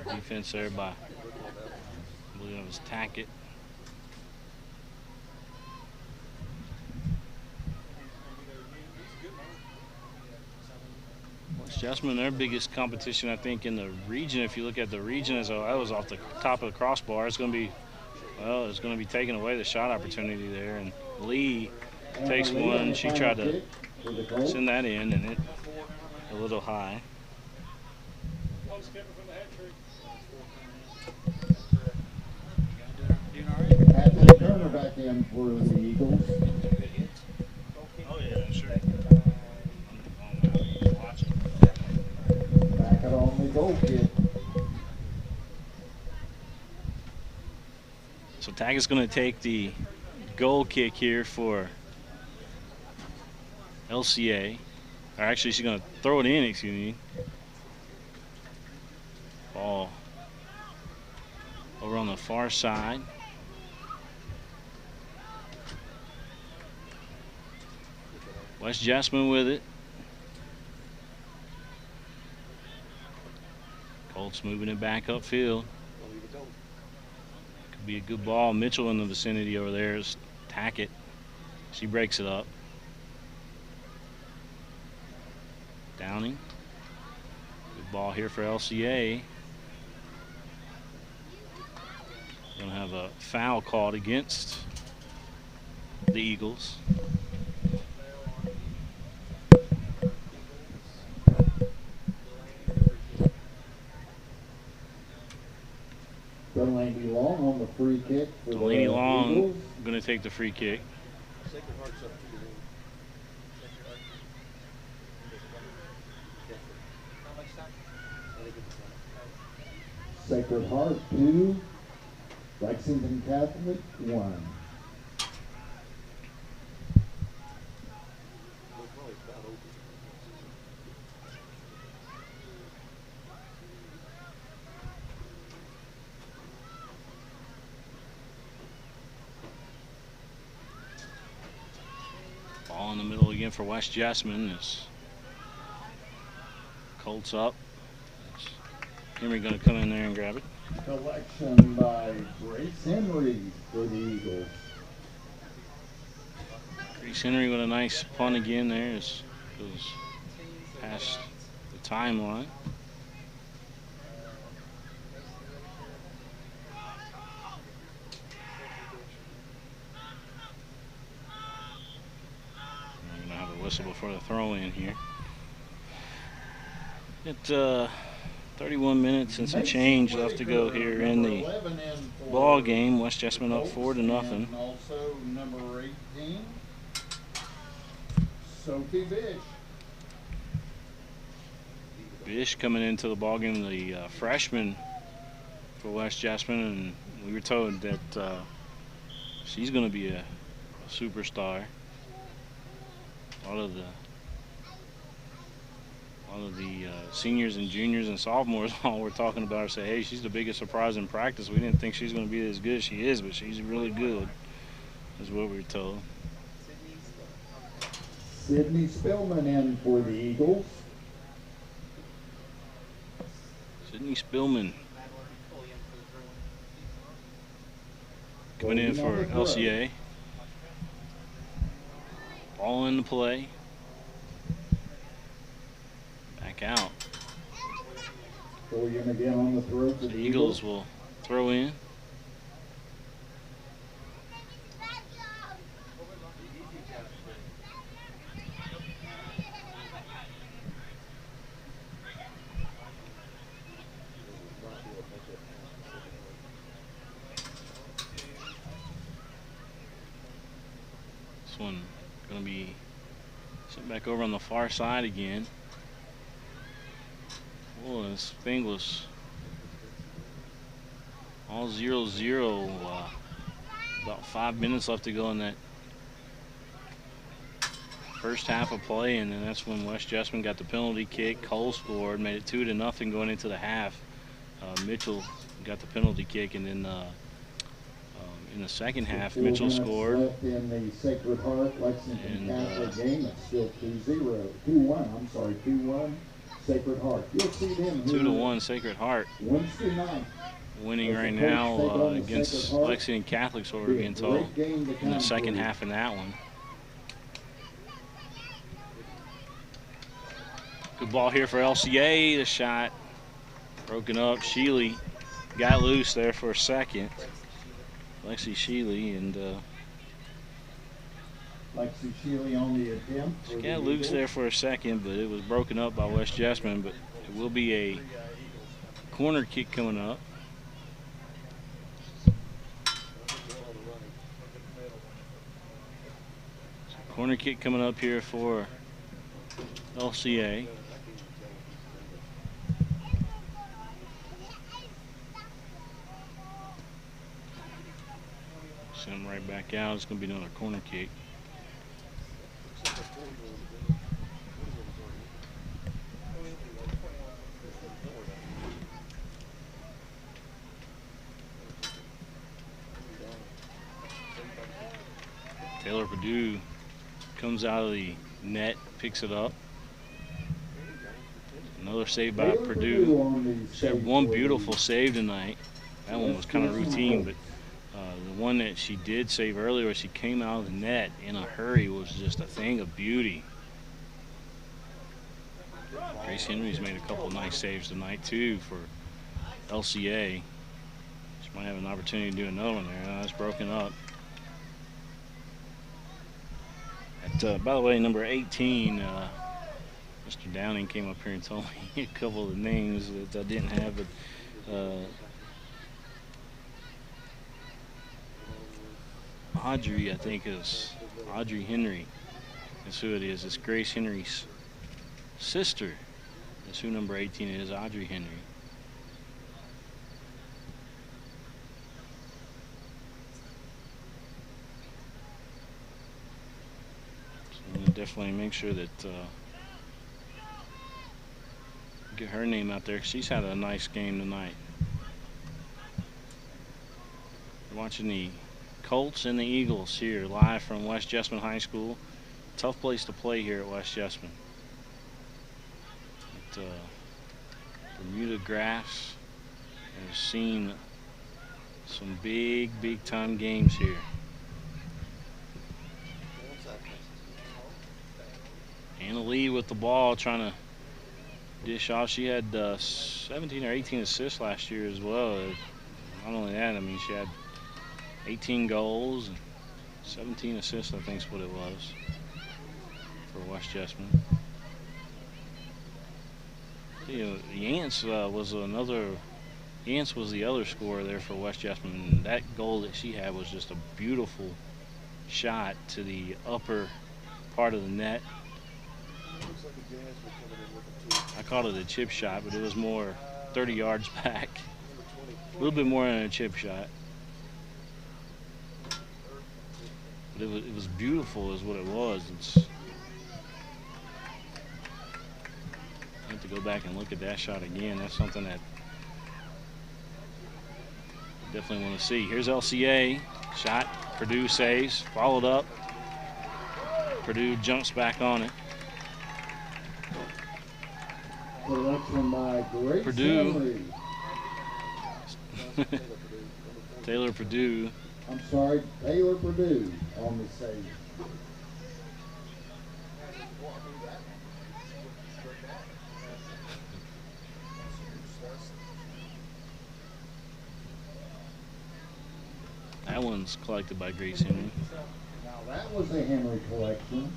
Good defense there by, I believe it was Tackett. West Jessamine, their biggest competition, I think, in the region. If you look at the region, as that was off the top of the crossbar, it's going to be, well, it's going to be taking away the shot opportunity there. And Lee takes one. She tried to send that in, and it a little high. Anthony Turner back in for the Eagles. Oh, yeah, sure. Back it on the goal kick. So Taggart's going to take the goal kick here for LCA. Or actually, she's going to throw it in, excuse me. Ball over on the far side. West Jessamine with it. Colts moving it back upfield. Could be a good ball. Mitchell in the vicinity over there is Tackett. She breaks it up. Downing. Good ball here for LCA. Gonna have a foul called against the Eagles. Delaney Long on the free kick. Delaney Long going to take the free kick. Sacred Heart 2, Lexington Catholic 1. Ball in the middle again for West Jessamine. This Colts up. Henry going to come in there and grab it. Collection by Grace Henry for the Eagles. Grace Henry with a nice punt again there. It goes past the timeline. We're going to have a whistle before the throw in here. It's 31 minutes and some change left to go here in the ball game. West Jessamine up 4-0. Also number 18, Sophie Bish. Bish coming into the ball game, the freshman for West Jessamine, and we were told that she's going to be a superstar. A lot of the seniors and juniors and sophomores all we're talking about her say, hey, she's the biggest surprise in practice. We didn't think she's going to be as good as she is, but she's really good, is what we were told. Sydney Spillman in for the Eagles. Sydney Spillman coming in for LCA. Ball in the play. Back out. William again on the throw for the Eagles will throw in. This one going to be sent back over on the far side again. Oh, this thing was all 0-0. About 5 minutes left to go in that first half of play, and then that's when West Jessamine got the penalty kick. Cole scored, made it 2-0 going into the half. Mitchell got the penalty kick, and then in the second half. Mitchell scored. Left in the Sacred Heart Lexington Catholic game. It's still 2-1. I'm sorry, 2-1 Sacred Heart. You'll see them 2-1 Sacred Heart. Wednesday night. Winning right now against Lexington Catholic, so we're being told, in the second half in that one. Good ball here for LCA. The shot broken up. Sheely got loose there for a second. Lexi Sheely and Lexi Sheely on the attempt. she got loose there for a second, but it was broken up by West Jessamine. But it will be a corner kick coming up. Corner kick coming up here for LCA. Send him right back out. It's going to be another corner kick. Taylor Purdue comes out of the net, picks it up. Another save by Purdue. She had one beautiful save tonight. That one was kind of routine, but the one that she did save earlier, she came out of the net in a hurry, was just a thing of beauty. Grace Henry's made a couple nice saves tonight too for LCA. She might have an opportunity to do another one there. Now it's broken up. By the way, number 18, Mr. Downing came up here and told me a couple of the names that I didn't have, but Audrey, I think, is Audrey Henry. That's who it is. It's Grace Henry's sister. That's who number 18 is, Audrey Henry. Definitely make sure that get her name out there. She's had a nice game tonight. We're watching the Colts and the Eagles here live from West Jessamine High School. Tough place to play here at West Jessamine. Bermuda grass has seen some big time games here. Anna Lee with the ball, trying to dish off. She had 17 or 18 assists last year as well. Not only that, I mean, she had 18 goals and 17 assists, I think is what it was for West Jessamine. You know, Yance was the other scorer there for West Jessamine. And that goal that she had was just a beautiful shot to the upper part of the net. I called it a chip shot, but it was more 30 yards back. A little bit more than a chip shot. But it was beautiful is what it was. I have to go back and look at that shot again. That's something that I definitely want to see. Here's LCA. Shot. Purdue saves. Followed up. Purdue jumps back on it. Purdue. Taylor Purdue. I'm sorry, Taylor Purdue on the save. That one's collected by Grace Henry. Now that was a Henry collection.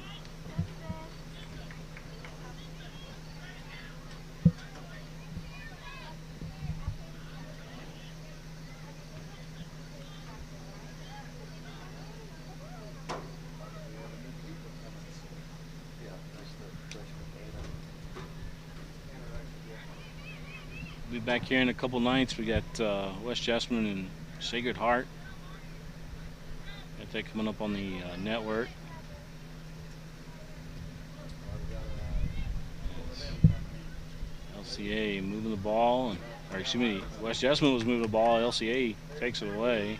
Be back here in a couple nights. We got West Jessamine and Sacred Heart. Got that coming up on the network. LCA moving the ball, or excuse me, West Jessamine was moving the ball. LCA takes it away.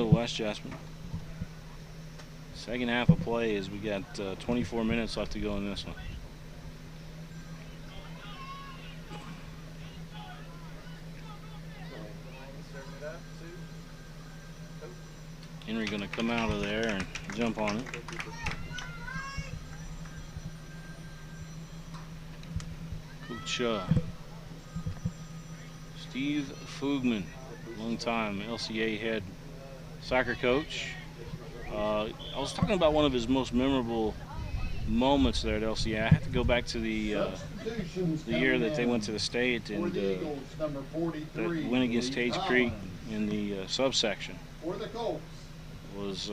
still West Jessamine. Second half of play is we got 24 minutes left to go in this one. Henry going to come out of there and jump on it. Coach Steve Fugman, long-time LCA head soccer coach. I was talking about one of his most memorable moments there at LCA. I had to go back to the year that they went to the state and that win against Tage Creek in the subsection. Was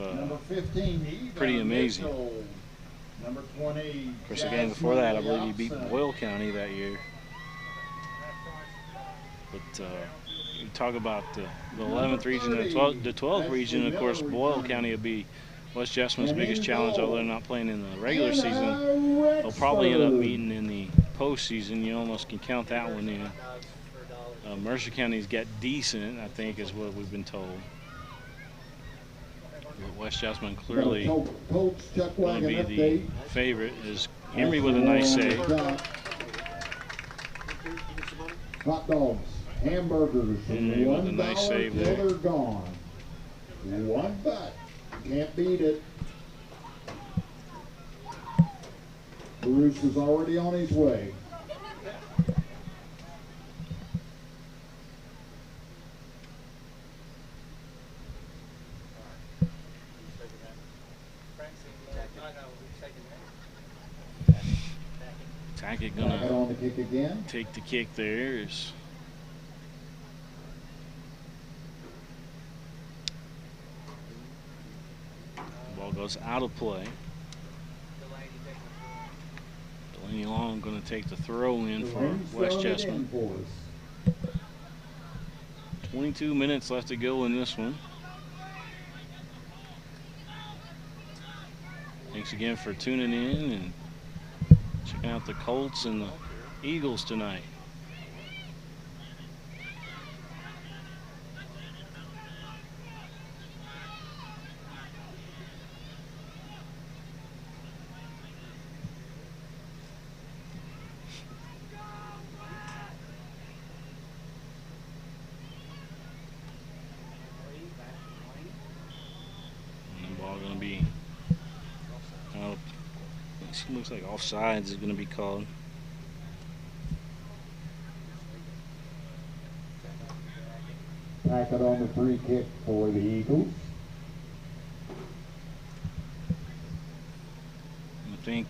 pretty amazing. Of course, the game before that, I believe he beat Boyle County that year. But you talk about the 11th region and the 12th region. Of course, Boyle County will be West Jessamine's biggest challenge, although they're not playing in the regular season. They'll probably end up meeting in the postseason. You almost can count that one in. Mercer County's got decent, I think, is what we've been told. But West Jessamine clearly going to be the favorite. Is Henry with a nice save. Hot dogs, hamburgers, Henry with a nice save there. They're gone. $1. Can't beat it. Bruce is already on his way. Tackett gonna take the kick there. Is ball goes out of play. Delaney Long gonna take the throw in for West Jessamine. 22 minutes left to go in this one. Thanks again for tuning in and checking out the Colts and the Eagles tonight. And the ball going to be out. Looks like offsides is going to be called. Tackett on the free kick for the Eagles. I think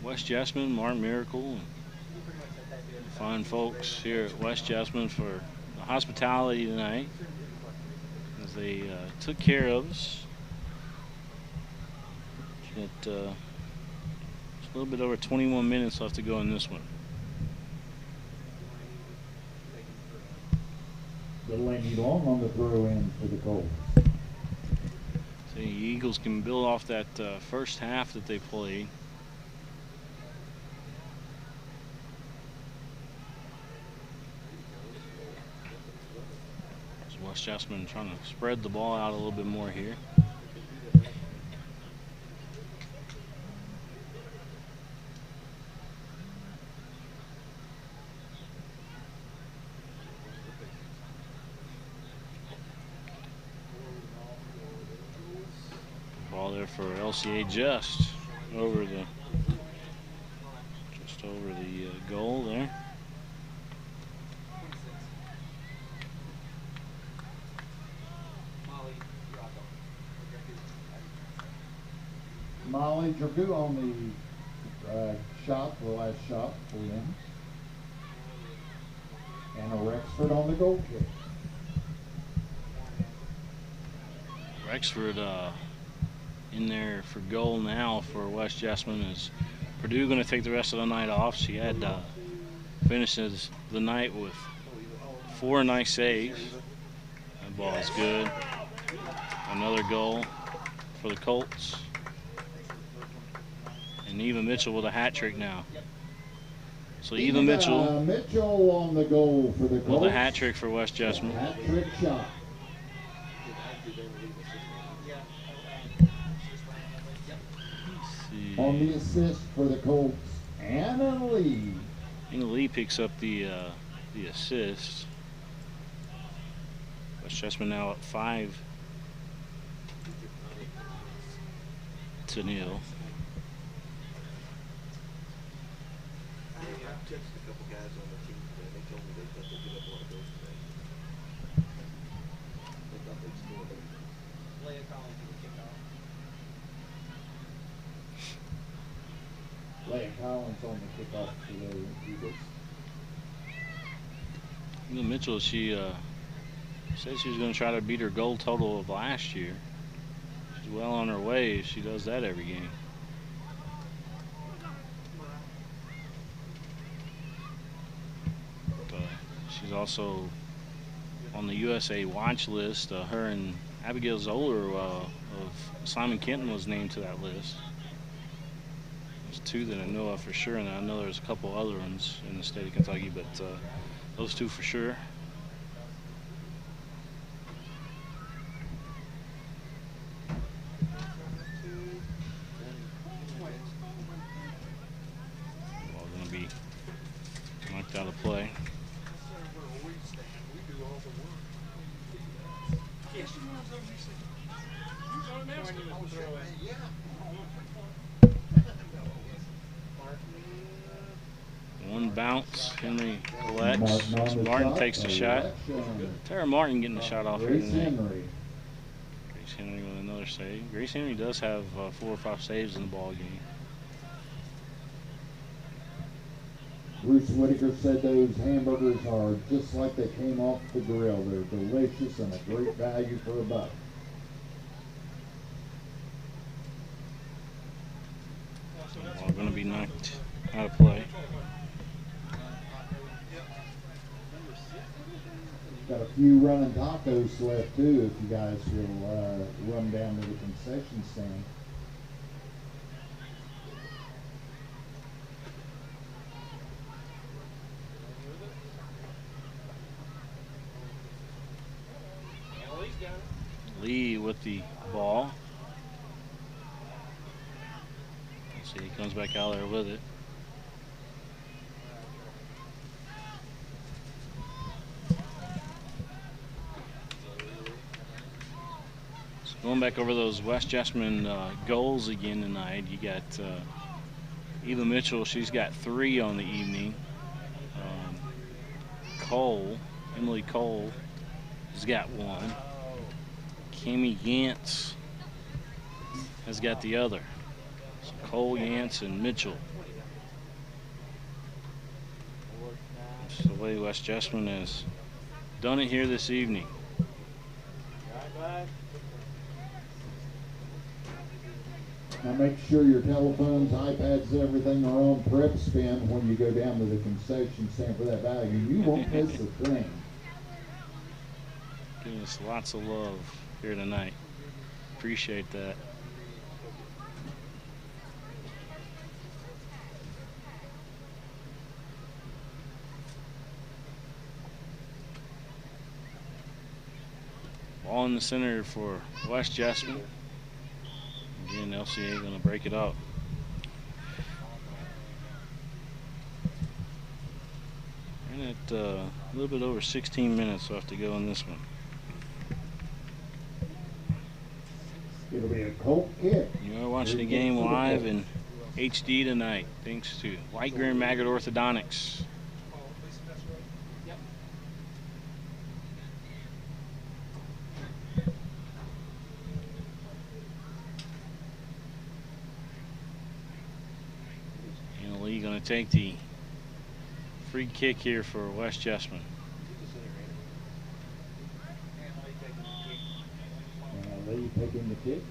West Jessamine, Martin Miracle, and fine folks here at West Jessamine for the hospitality tonight as they took care of us. Got a little bit over 21 minutes left to go in this one. Delaney Long on the throw in for the Colts. So the Eagles can build off that first half that they played. So West Jessamine trying to spread the ball out a little bit more here. Ball there for LCA just over the goal there. Molly Dragoo on the shot, the last shot for them. And a Rexford on the goal kick. Rexford in there for goal now for West Jessamine. Is Purdue going to take the rest of the night off? She had finishes the night with 4 nice saves. That ball is good. Another goal for the Colts. And Eva Mitchell with a hat trick now. So Eva Mitchell on the goal for the Colts. with a hat trick for West Jessamine. Hat trick shot. On the assist for the Colts, Anna Lee. Anna Lee picks up the assist. West Jessamine now at 5-0. Leah Collins on the kickoff today. Mitchell, she said she was going to try to beat her goal total of last year. She's well on her way. She does that every game. But she's also on the USA watch list. Her and Abigail Zoller of Simon Kenton was named to that list. There's two that I know of for sure, and I know there's a couple other ones in the state of Kentucky, but those two for sure. Ball going to be knocked out of play. One bounce, Henry collects. Martin takes the shot. Tara Martin getting the shot off here tonight. Grace Henry with another save. Grace Henry does have 4 or 5 saves in the ball game. Bruce Whitaker said those hamburgers are just like they came off the grill. They're delicious and a great value for a buck. Ball going to be knocked out of play. Got a few running tacos left too, if you guys will run down to the concession stand. Lee with the ball. Let's see, he comes back out there with it. Going back over those West Jessamine goals again tonight, you got Eva Mitchell. She's got 3 on the evening. Emily Cole has got 1. Cami Yance has got the other. So Cole, Yance, and Mitchell. That's the way West Jessamine has done it here this evening. Now make sure your telephones, iPads, everything are on PrepSpin when you go down to the concession stand for that value. You won't miss a thing. Giving us lots of love here tonight. Appreciate that. Ball in the center for West Jessamine. Again, LCA going to break it up. And at a little bit over 16 minutes left to go in this one. It'll be a Colt kick. You are watching the game live in HD tonight, thanks to White, Greer, and Maggard Orthodontics. And Lee going to take the free kick here for West Jessamine. Lee taking the kick.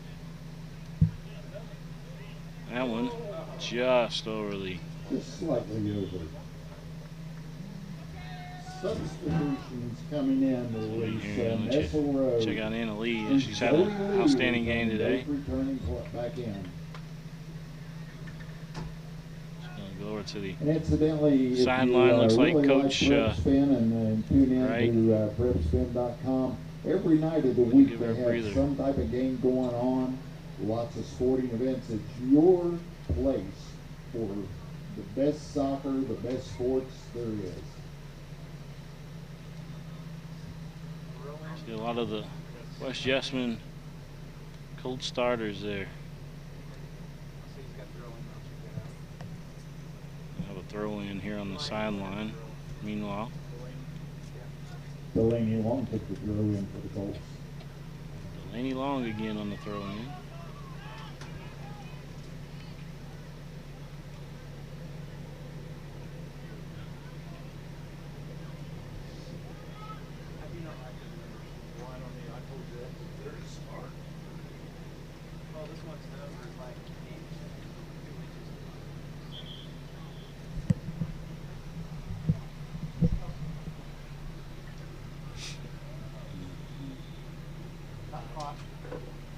That one just over the. Just slightly over. Substitutions coming in to release Nessel Road. Check out Anna Lee. She's had an outstanding game today. Returning back in. Go over to the sideline. Looks like really Coach PrepSpin and tune in right. to PrepSpin.com. Every night of the week Give her they a have breather. some type of game going on, lots of sporting events. It's your place for the best soccer, the best sports there is. See a lot of the West Jessamine Colt starters there. We have a throw in here on the sideline. Meanwhile, Delaney Long took the throw in for the Colts. Delaney Long again on the throw in.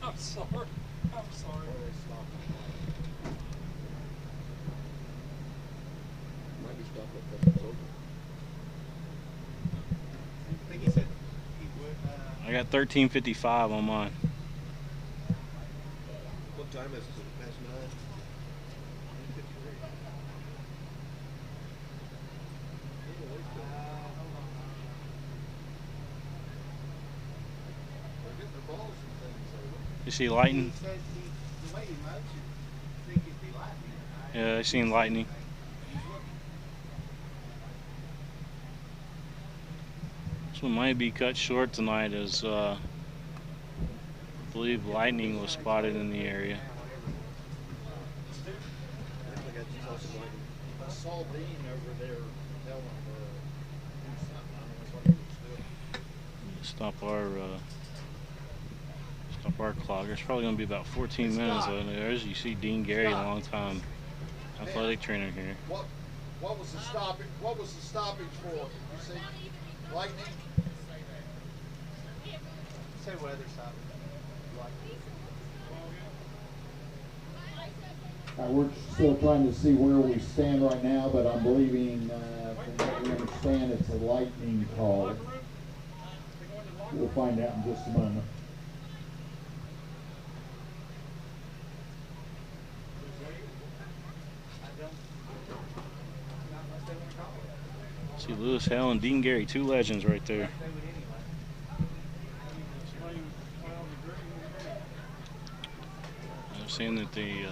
I'm sorry. I'm sorry. Might be stopped up there. It's over. I think he said he would. I got 13:55 on mine. What time is it? Is it past 9? 9:53. They're getting their balls and things over. You see lightning? He said the way he moves, you think it'd be lightning. Yeah, I seen lightning. This one might be cut short tonight as I believe lightning was spotted in the area. I saw Dean over there telling her do something. I don't know what he was doing. Stop our clock. It's probably going to be about 14 minutes. There's you see Dean Gary, long time athletic trainer here. What was the stoppage? What was the stoppage for? You see, lightning. Say weather stopping. We're still trying to see where we stand right now, but I'm believing, from what we understand, it's a lightning call. We'll find out in just a moment. See Lewis Hell and Dean Gary, two legends right there. I'm saying that they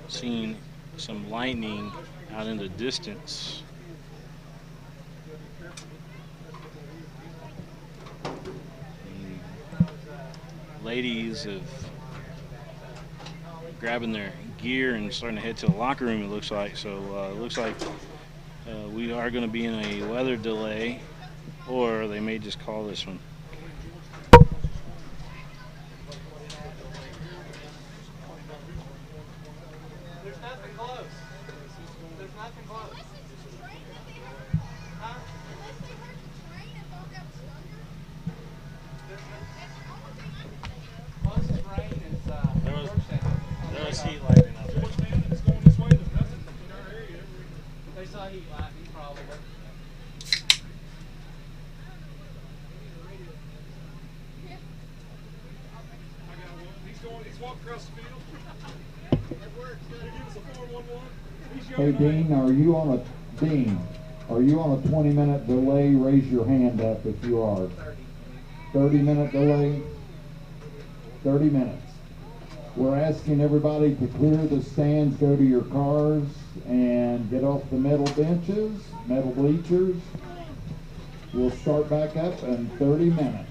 seen some lightning out in the distance. Ladies have grabbing their gear and starting to head to the locker room, it looks like. So it looks like we are going to be in a weather delay, or they may just call this one. There's nothing close. There's nothing close. Huh? Closest rain is There was heat lightning out there. It's going this way. There's nothing in our area. They saw heat lightning probably. He's walking across the field. Hey Dean, are you on a 20-minute delay? Raise your hand up if you are. 30-minute delay? 30 minutes. We're asking everybody to clear the stands, go to your cars, and get off the metal benches, metal bleachers. We'll start back up in 30 minutes.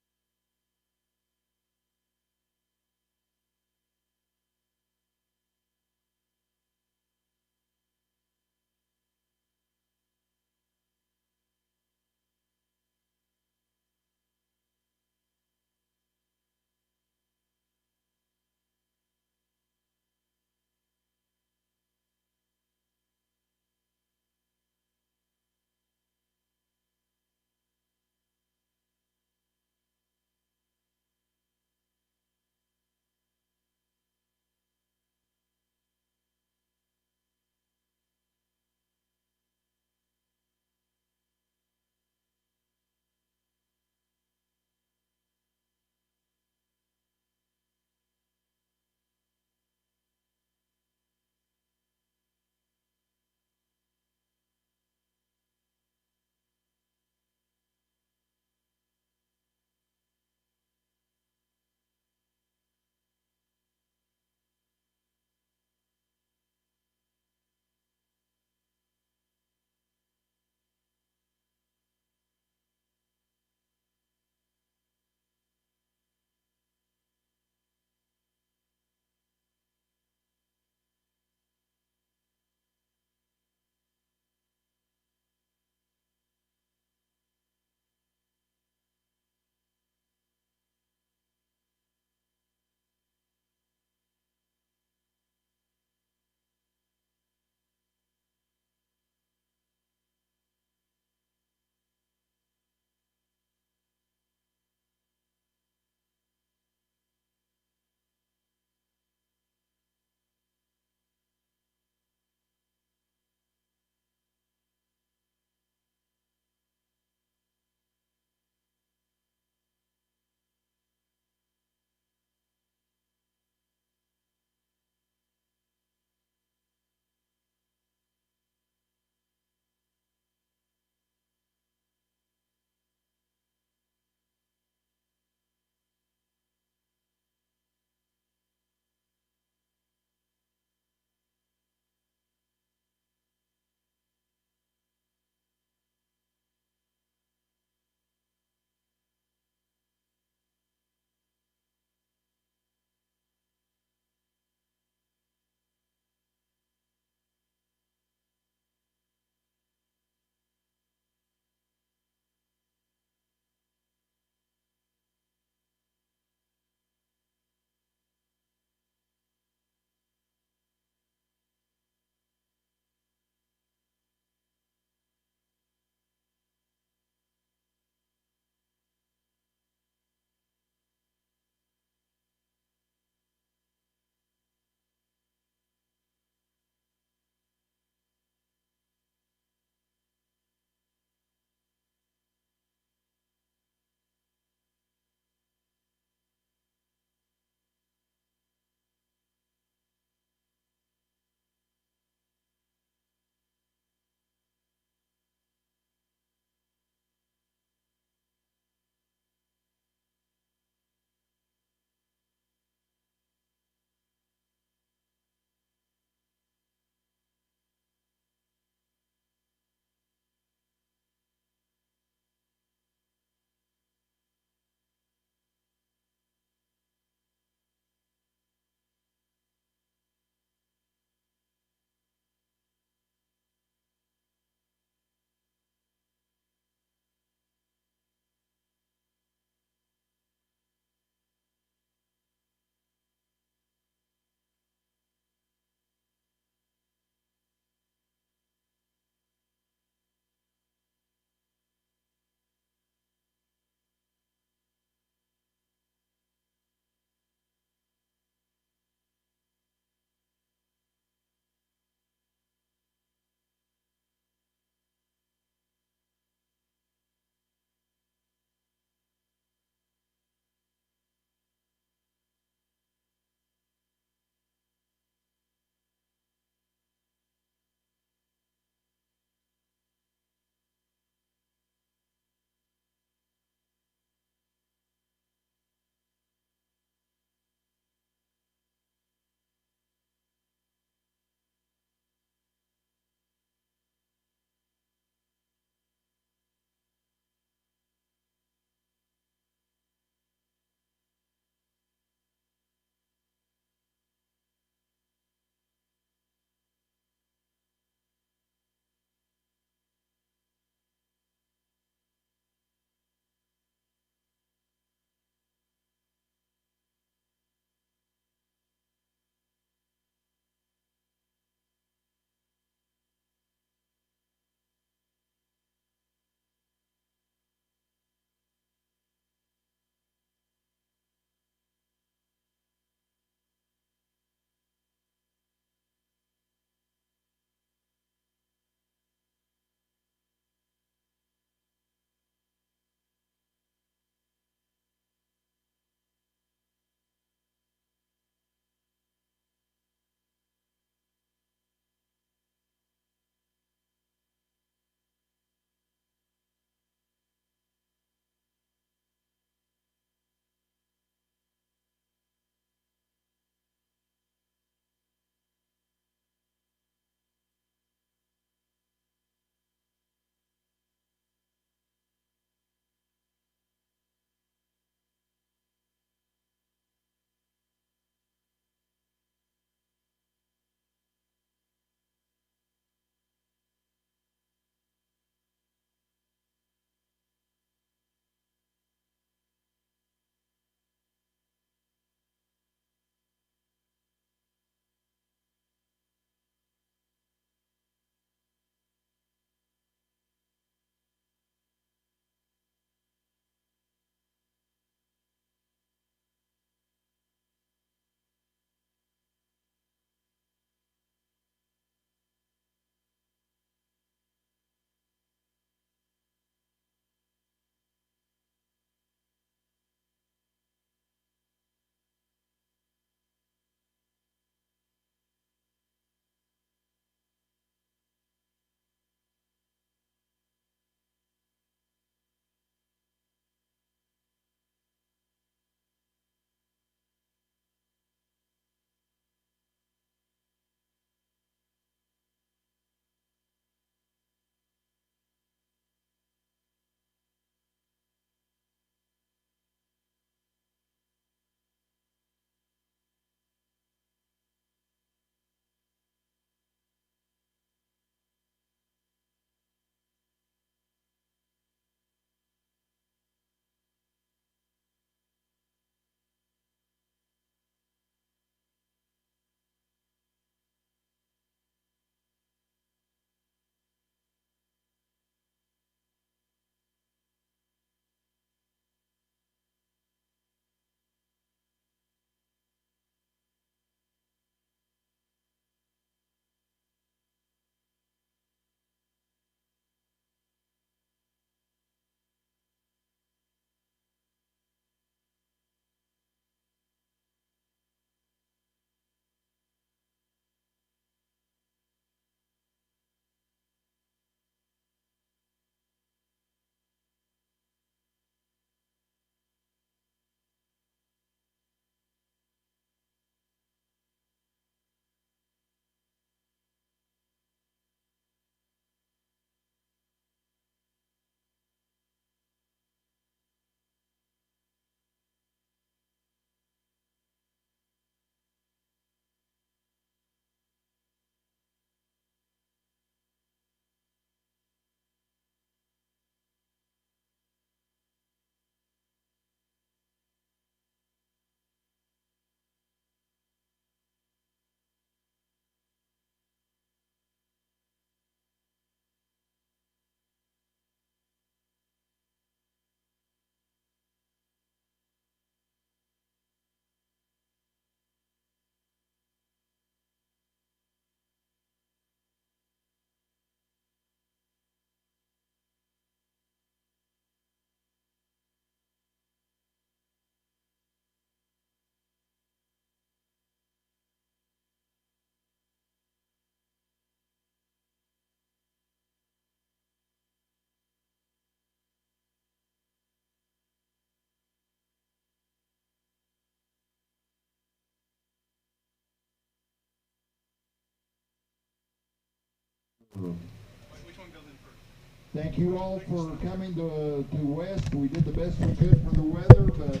Thank you all for coming to West. We did the best we could for the weather, but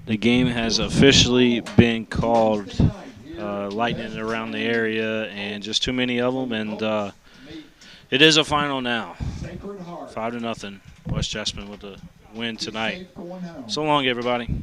The game has officially been called. Lightning around the area, and just too many of them, and it is a final now. 5-0. West Jessamine with the win tonight. So long, everybody.